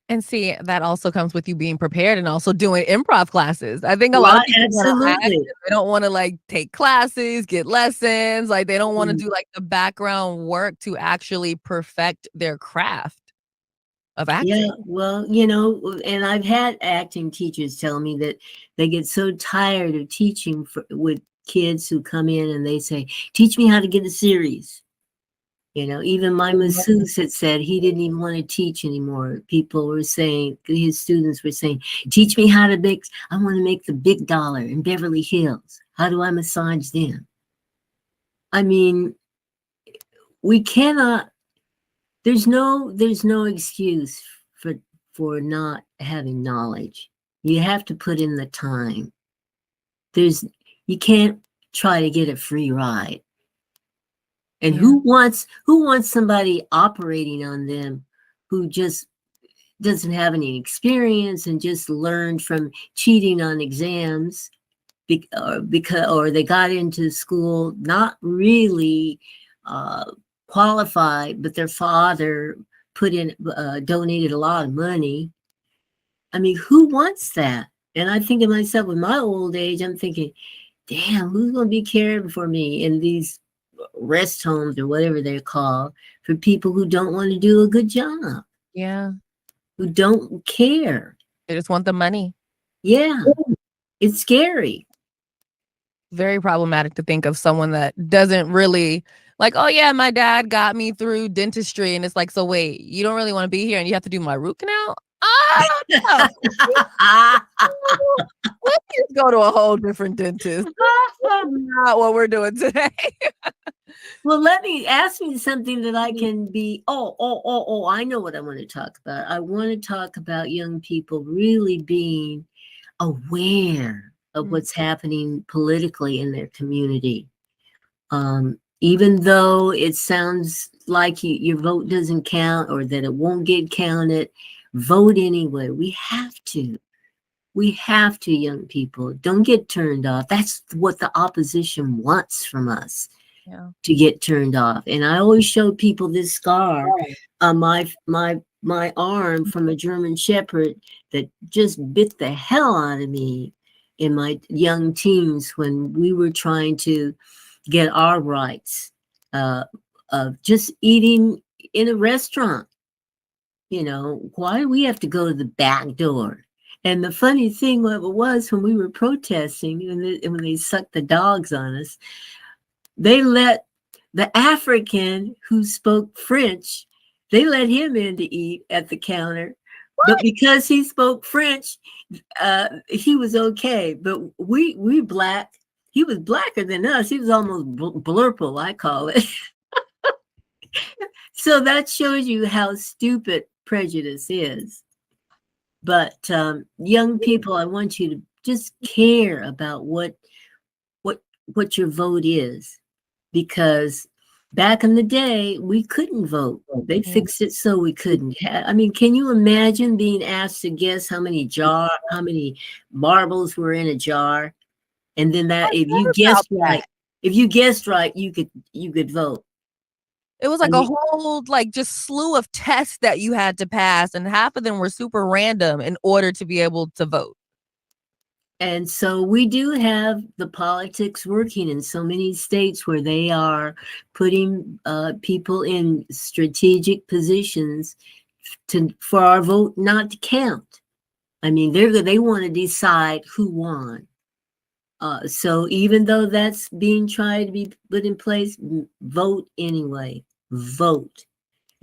And see, that also comes with you being prepared and also doing improv classes. I think a lot of people absolutely. they don't want to like take classes, get lessons, like they don't want to do like the background work to actually perfect their craft of acting. Yeah, well, and I've had acting teachers tell me that they get so tired of teaching with kids who come in and they say, teach me how to get a series. Even my masseuse had said he didn't even want to teach anymore. People were saying, his students were saying, teach me how to I want to make the big dollar in Beverly Hills. How do I massage them? I mean, we cannot, there's no excuse for not having knowledge. You have to put in the time. You can't try to get a free ride. And who wants somebody operating on them who just doesn't have any experience and just learned from cheating on exams or they got into school not really qualified, but their father donated a lot of money. I mean, who wants that? And I think to myself, with my old age, I'm thinking, damn, who's going to be caring for me in these rest homes or whatever they're called for people who don't want to do a good job? Yeah. Who don't care. They just want the money. Yeah. It's scary. Very problematic to think of someone that doesn't really like, oh yeah, my dad got me through dentistry. And it's like, so wait, you don't really want to be here and you have to do my root canal? I don't know. Let's just go to a whole different dentist. That's not what we're doing today. Well, ask me something that I can be. I know what I want to talk about. I want to talk about young people really being aware of what's happening politically in their community. Even though it sounds like your vote doesn't count or that it won't get counted, vote anyway. We have to. We have to, young people. Don't get turned off. That's what the opposition wants from us, to get turned off. And I always show people this scar on my arm from a German Shepherd that just bit the hell out of me in my young teens when we were trying to get our rights of just eating in a restaurant. You know, why do we have to go to the back door? And the funny thing was when we were protesting and when they sucked the dogs on us, they let the African who spoke French, they let him in to eat at the counter. What? But because he spoke French, he was okay. But we black, he was blacker than us. He was almost blurple, I call it. So that shows you how stupid prejudice is. But young people, I want you to just care about what your vote is, because back in the day we couldn't vote. They fixed it so we couldn't. I mean, can you imagine being asked to guess how many marbles were in a jar, and then that if you guessed right, you could vote. It was like a whole just slew of tests that you had to pass, and half of them were super random in order to be able to vote. And so we do have the politics working in so many states where they are putting people in strategic positions for our vote not to count. I mean, they want to decide who won. So even though that's being tried to be put in place, vote anyway. Vote.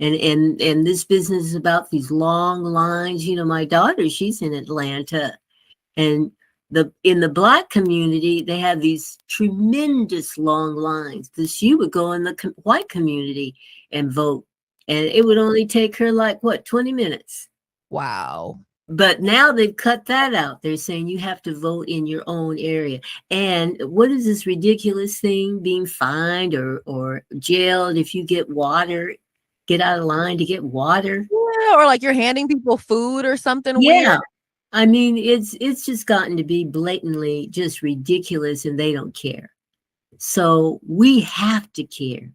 And this business is about these long lines. You know, my daughter, she's in Atlanta, and in the Black community, they have these tremendous long lines. She would go in the white community and vote, and it would only take her 20 minutes. Wow. But now they've cut that out. They're saying you have to vote in your own area. And what is this ridiculous thing, being fined or jailed if you get out of line to get water? Yeah, or you're handing people food or something weird. I mean, it's just gotten to be blatantly just ridiculous, and they don't care. So we have to care.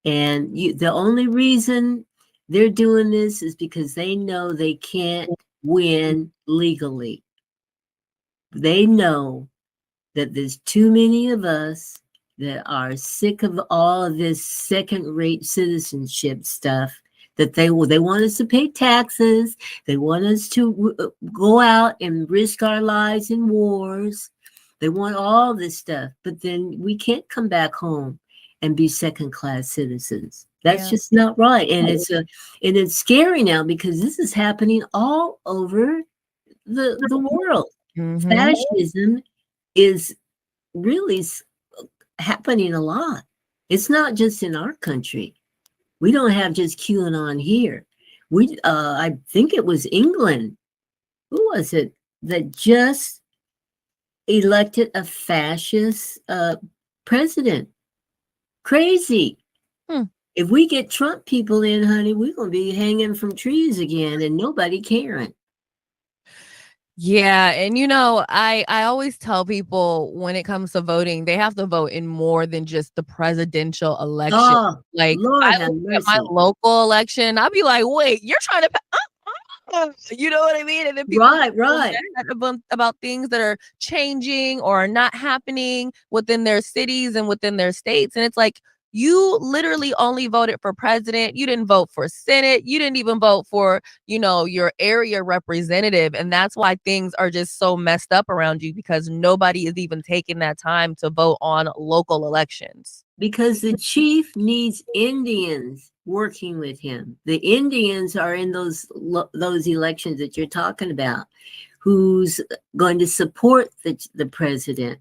And the only reason they're doing this is because they know they can't win legally. They know that there's too many of us that are sick of all of this second-rate citizenship stuff, that they want us to pay taxes. They want us to go out and risk our lives in wars. They want all this stuff, but then we can't come back home and be second-class citizens. That's just not right. And it's scary now because this is happening all over the world. Mm-hmm. Fascism is really happening a lot. It's not just in our country. We don't have just QAnon here. I think it was England. Who was it that just elected a fascist president? Crazy. If we get Trump people in, honey, we're going to be hanging from trees again and nobody caring. Yeah. And, I always tell people when it comes to voting, they have to vote in more than just the presidential election. Oh, Lord I look at my local election, I'll be like, wait, you're trying to... You know what I mean? And then people right. about things that are changing or not happening within their cities and within their states. And it's like, you literally only voted for president. You didn't vote for Senate. You didn't even vote for, your area representative. And that's why things are just so messed up around you, because nobody is even taking that time to vote on local elections. Because the chief needs Indians working with him. The Indians are in those elections that you're talking about. Who's going to support the president,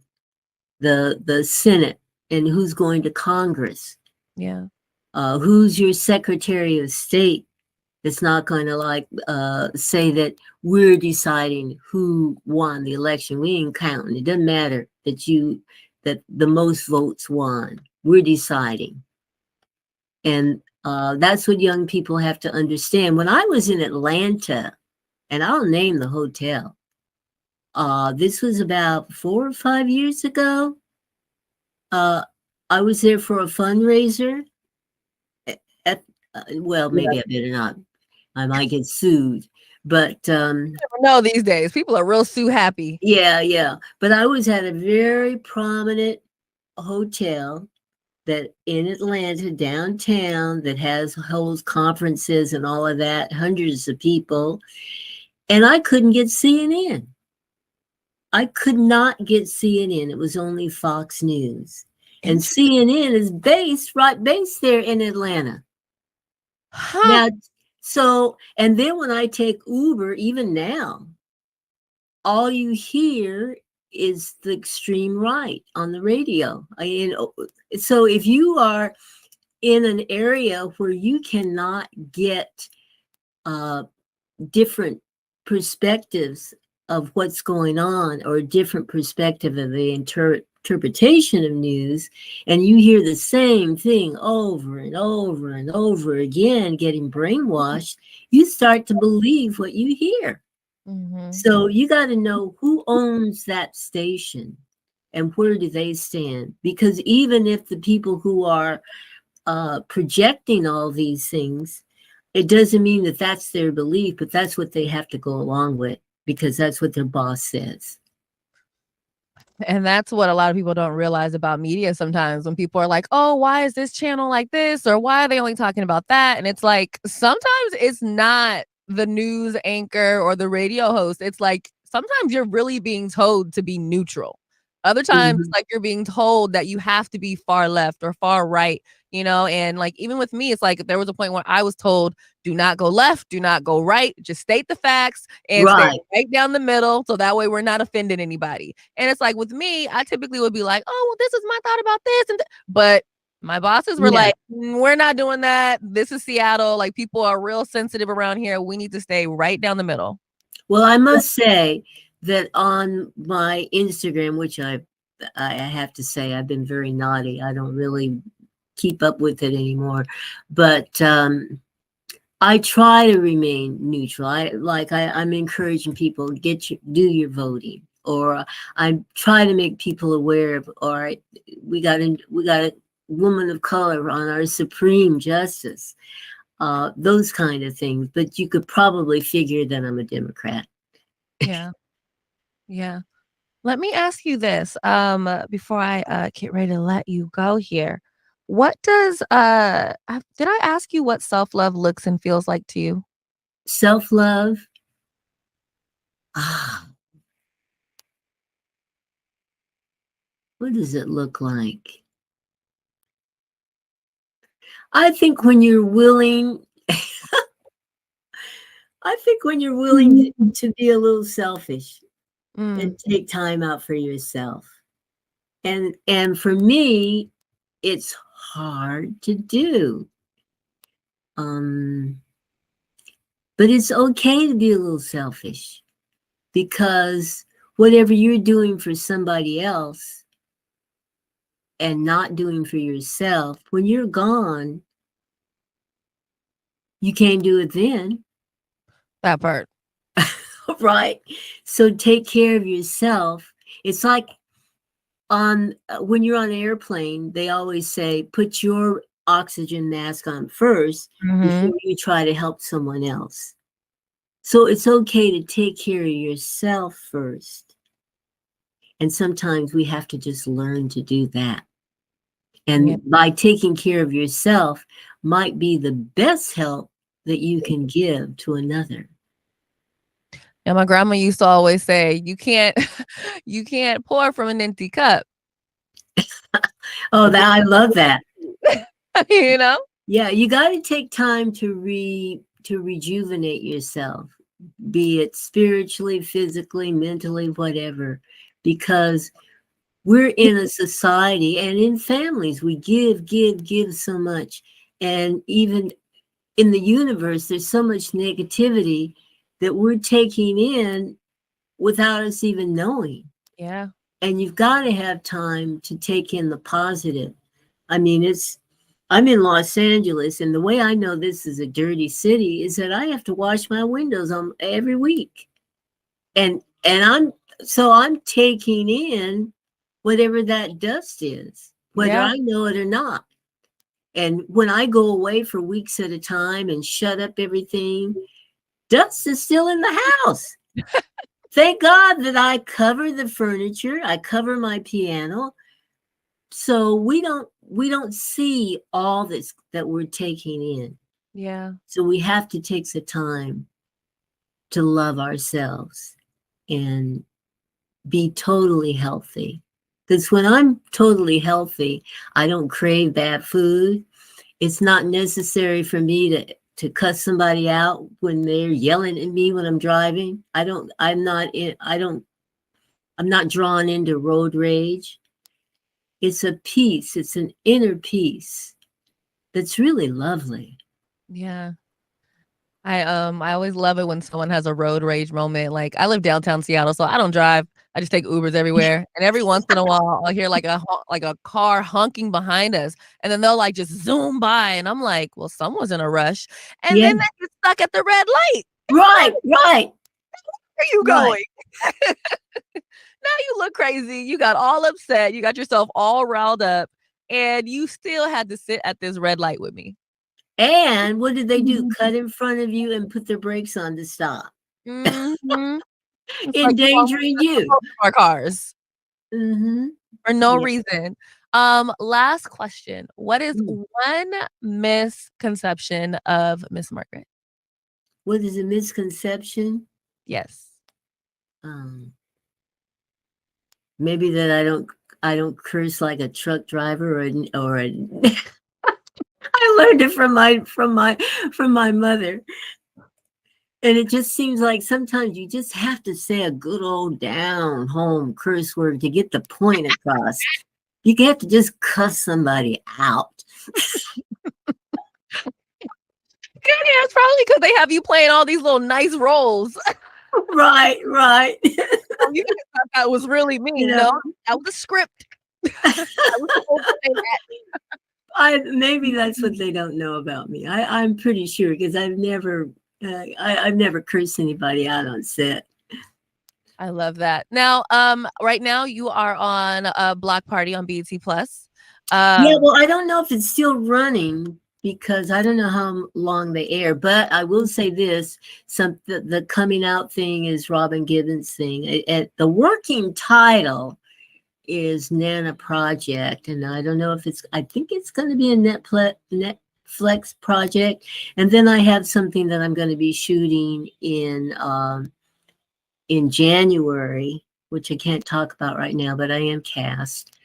the Senate, and who's going to Congress? Yeah. Who's your Secretary of State? It's not going to like say that we're deciding who won the election. We ain't counting. It doesn't matter that the most votes won. We're deciding. And that's what young people have to understand. When I was in Atlanta, and I'll name the hotel, this was about 4 or 5 years ago. I was there for a fundraiser. Well, maybe I better not. I might get sued. But you never know these days. People are real sue happy. Yeah. But I was at a very prominent hotel that in Atlanta, downtown, that holds conferences and all of that, hundreds of people. And I couldn't get CNN. I could not get CNN. It was only Fox News. And CNN is based there in Atlanta. Huh. Now, so, and then when I take Uber, even now, all you hear is the extreme right on the radio. So if you are in an area where you cannot get different perspectives of what's going on, or a different perspective of the interpretation of news, and you hear the same thing over and over and over again, getting brainwashed, you start to believe what you hear. Mm-hmm. So you got to know who owns that station and where do they stand, because even if the people who are projecting all these things, it doesn't mean that that's their belief, but that's what they have to go along with, because that's what their boss says. And that's what a lot of people don't realize about media sometimes, when people are like, oh, why is this channel like this? Or why are they only talking about that? And it's like, sometimes it's not the news anchor or the radio host. It's like, sometimes you're really being told to be neutral. Other times, Mhm. like, you're being told that you have to be far left or far right, and like, even with me, it's like there was a point where I was told, do not go left, do not go right, just state the facts and stay Right. right down the middle. So that way we're not offending anybody. And it's like, with me, I typically would be like, oh, well, this is my thought about this. But my bosses were Yeah. like, we're not doing that. This is Seattle. Like, people are real sensitive around here. We need to stay right down the middle. Well, I must say that on my Instagram, which I have to say I've been very naughty. I don't really keep up with it anymore, but I try to remain neutral. I'm encouraging people, do your voting, or I try to make people aware of, all right, we got a woman of color on our Supreme Justice, those kind of things. But you could probably figure that I'm a Democrat. Yeah. Yeah. Let me ask you this, before I get ready to let you go here. What does did I ask you what self-love looks and feels like to you? Self-love. Ah, what does it look like? I think when you're willing, to be a little selfish and take time out for yourself. And for me, it's hard to do. But it's okay to be a little selfish, because whatever you're doing for somebody else and not doing for yourself, when you're gone, you can't do it then. That part. Right? So take care of yourself. It's like when you're on an airplane, they always say, put your oxygen mask on first before you try to help someone else. So it's okay to take care of yourself first. And sometimes we have to just learn to do that. And by taking care of yourself might be the best help that you can give to another. And my grandma used to always say, you can't pour from an empty cup. Oh, I love that. Yeah, you got to take time to rejuvenate yourself, be it spiritually, physically, mentally, whatever, because we're in a society and in families, we give so much. And even in the universe, there's so much negativity that we're taking in without us even knowing. Yeah. And you've got to have time to take in the positive. I mean, I'm in Los Angeles, and the way I know this is a dirty city is that I have to wash my windows on every week. And I'm taking in whatever that dust is, whether I know it or not. And when I go away for weeks at a time and shut up everything, dust is still in the house. Thank God that I cover the furniture, I cover my piano, so we don't see all this that we're taking in. Yeah. So we have to take the time to love ourselves and be totally healthy. Because when I'm totally healthy, I don't crave bad food. It's not necessary for me to cuss somebody out when they're yelling at me when I'm driving. I'm not drawn into road rage. It's a peace. It's an inner peace that's really lovely. Yeah. I always love it when someone has a road rage moment. Like, I live downtown Seattle, so I don't drive. I just take Ubers everywhere. And every once in a while, I'll hear like a car honking behind us, and then they'll like just zoom by, and I'm like, well, someone's in a rush. And then they get stuck at the red light. Right. Where are you going? Now you look crazy. You got all upset. You got yourself all riled up, and you still had to sit at this red light with me. And what did they do? Cut in front of you and put their brakes on to stop. Mm-hmm. Endangering you. Our cars. Mm-hmm. For no reason. Last question. What is one misconception of Miss Margaret? What is a misconception? Yes. Maybe that I don't curse like a truck driver or a I learned it from my mother. And it just seems like sometimes you just have to say a good old down home curse word to get the point across. You have to just cuss somebody out. Yeah, it's probably because they have you playing all these little nice roles. Right. You thought that was really me. No, that was a script. Maybe that's what they don't know about me. I'm pretty sure because I've never cursed anybody out on set. I love that. Now, right now you are on a Block Party on BET Plus. Yeah, well, I don't know if it's still running because I don't know how long they air, but I will say this: the coming out thing is Robin Gibbons' thing. The working title is Nana Project, and I don't know if I think it's going to be a Netflix project, and then I have something that I'm going to be shooting in January, which I can't talk about right now, but I am cast.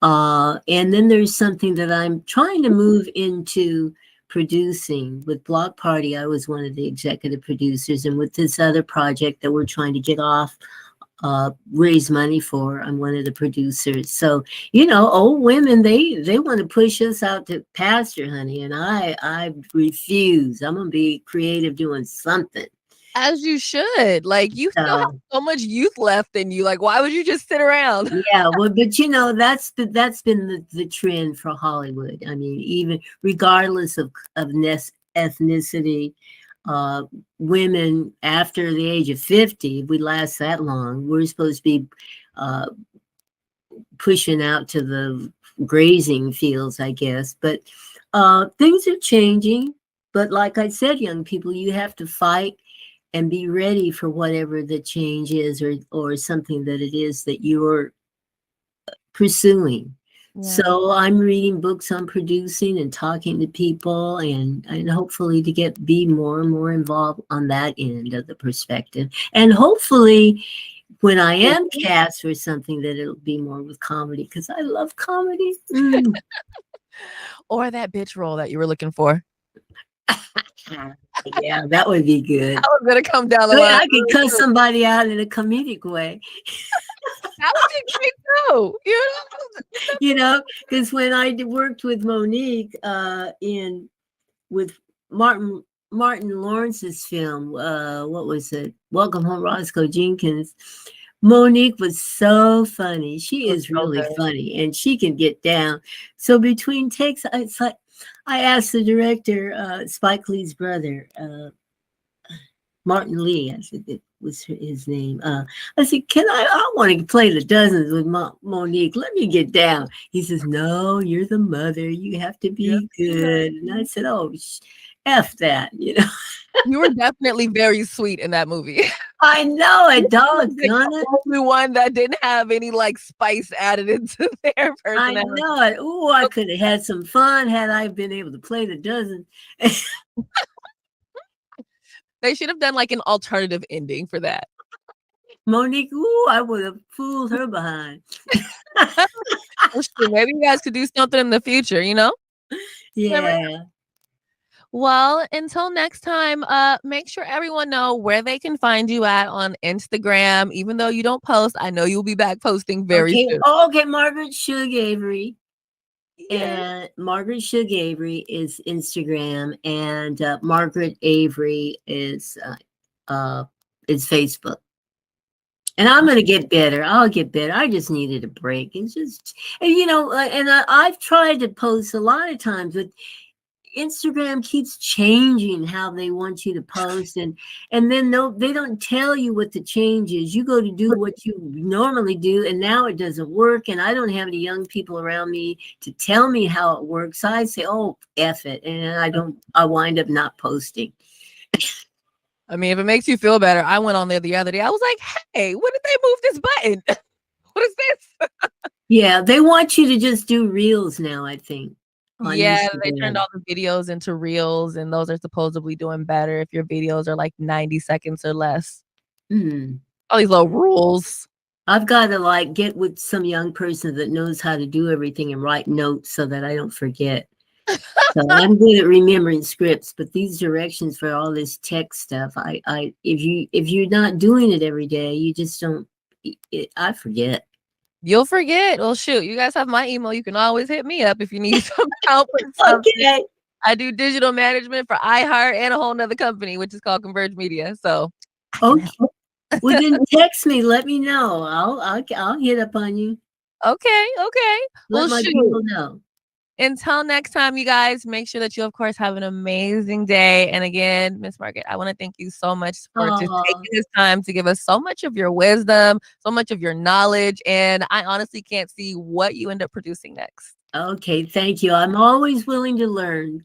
And then there's something that I'm trying to move into producing with Block Party. I was one of the executive producers, and with this other project that we're trying to get off, raise money for, I'm one of the producers. So, old women, they want to push us out to pasture, honey, and I refuse. I'm gonna be creative doing something. As you should. Like, you still have so much youth left in you. Like, why would you just sit around? Yeah, well, but that's been the trend for Hollywood. I mean, even regardless of ethnicity, women after the age of 50, if we last that long, we're supposed to be pushing out to the grazing fields, I guess. But things are changing. But like I said, young people, you have to fight and be ready for whatever the change is or something that it is that you're pursuing. Yeah. So I'm reading books on producing and talking to people and hopefully to be more and more involved on that end of the perspective. And hopefully when I am cast for something that it'll be more with comedy because I love comedy. Or that bitch role that you were looking for. Yeah, that would be good. I was gonna come down the line. I could cuss somebody out in a comedic way. That would be great too. Because when I worked with Monique with Martin Lawrence's film. What was it? Welcome Home, Roscoe Jenkins. Monique was so funny. She It was is so really good. funny, and she can get down. So between takes, it's like I asked the director, Spike Lee's brother, Martin Lee. I said it was his name. I said, "Can I want to play the dozens with Monique. Let me get down." He says, "No, you're the mother. You have to Yeah. be good." And I said, "Oh, f that," you know. You were definitely very sweet in that movie. I know You it, were, like, doggone the it. only one that didn't have any, like, spice added into their I personality. know it. Ooh, I could have had some fun had I been able to play the dozen. They should have done, like, an alternative ending for that. Monique, ooh, I would have fooled her behind. Well, shoot, maybe you guys could do something in the future, you know? Never know. Yeah. Well, until next time, make sure everyone know where they can find you at on Instagram. Even though you don't post, I know you'll be back posting very Okay. soon. Oh, okay, Margaret Shug Avery. Yes. And Margaret Shug Avery is Instagram, and Margaret Avery is Facebook. And I'm going to get better. I'll get better. I just needed a break. It's just, and, I've tried to post a lot of times, but Instagram keeps changing how they want you to post, and then no, they don't tell you what the change is. You go to do what you normally do, and now it doesn't work. And I don't have any young people around me to tell me how it works. So I say, "Oh, F it," and I wind up not posting. I mean, if it makes you feel better, I went on there the other day. I was like, hey, when did they move this button? What is this? Yeah, they want you to just do reels now, I think, on Yeah, they turned Instagram. all the videos into reels, and those are supposedly doing better if your videos are like 90 seconds or less. Hmm. All these little rules. I've got to like get with some young person that knows how to do everything and write notes so that I don't forget. So I'm good at remembering scripts, but these directions for all this tech stuff, if you're not doing it every day, you just don't. I forget. You'll forget. Well, shoot, you guys have my email. You can always hit me up if you need some help with something. Okay. I do digital management for iHeart and a whole nother company, which is called Converge Media. So I can Okay. help. Well, then text me. Let me know. I'll hit up on you. Okay, okay. Let Well, my shoot. people know. Until next time, you guys, make sure that you, of course, have an amazing day. And again, Miss Margaret, I want to thank you so much for just Oh, taking this time to give us so much of your wisdom, so much of your knowledge. And I honestly can't see what you end up producing next. okay. Thank you. I'm always willing to learn.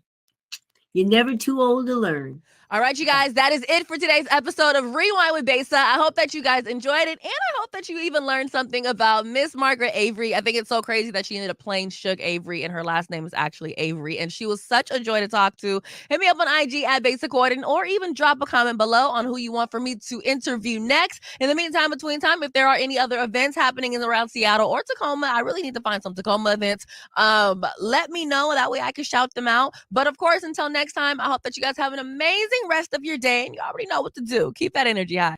You're never too old to learn. All right, you guys, that is it for today's episode of Rewind with Besa. I hope that you guys enjoyed it, and I hope that you even learned something about Miss Margaret Avery. I think it's so crazy that she ended up playing Shug Avery, and her last name is actually Avery, and she was such a joy to talk to. Hit me up on IG at Besa Gordon, or even drop a comment below on who you want for me to interview next. In the meantime, between time, if there are any other events happening in around Seattle or Tacoma, I really need to find some Tacoma events. Let me know. That way I can shout them out. But of course, until next time, I hope that you guys have an amazing rest of your day, and you already know what to do. Keep that energy high.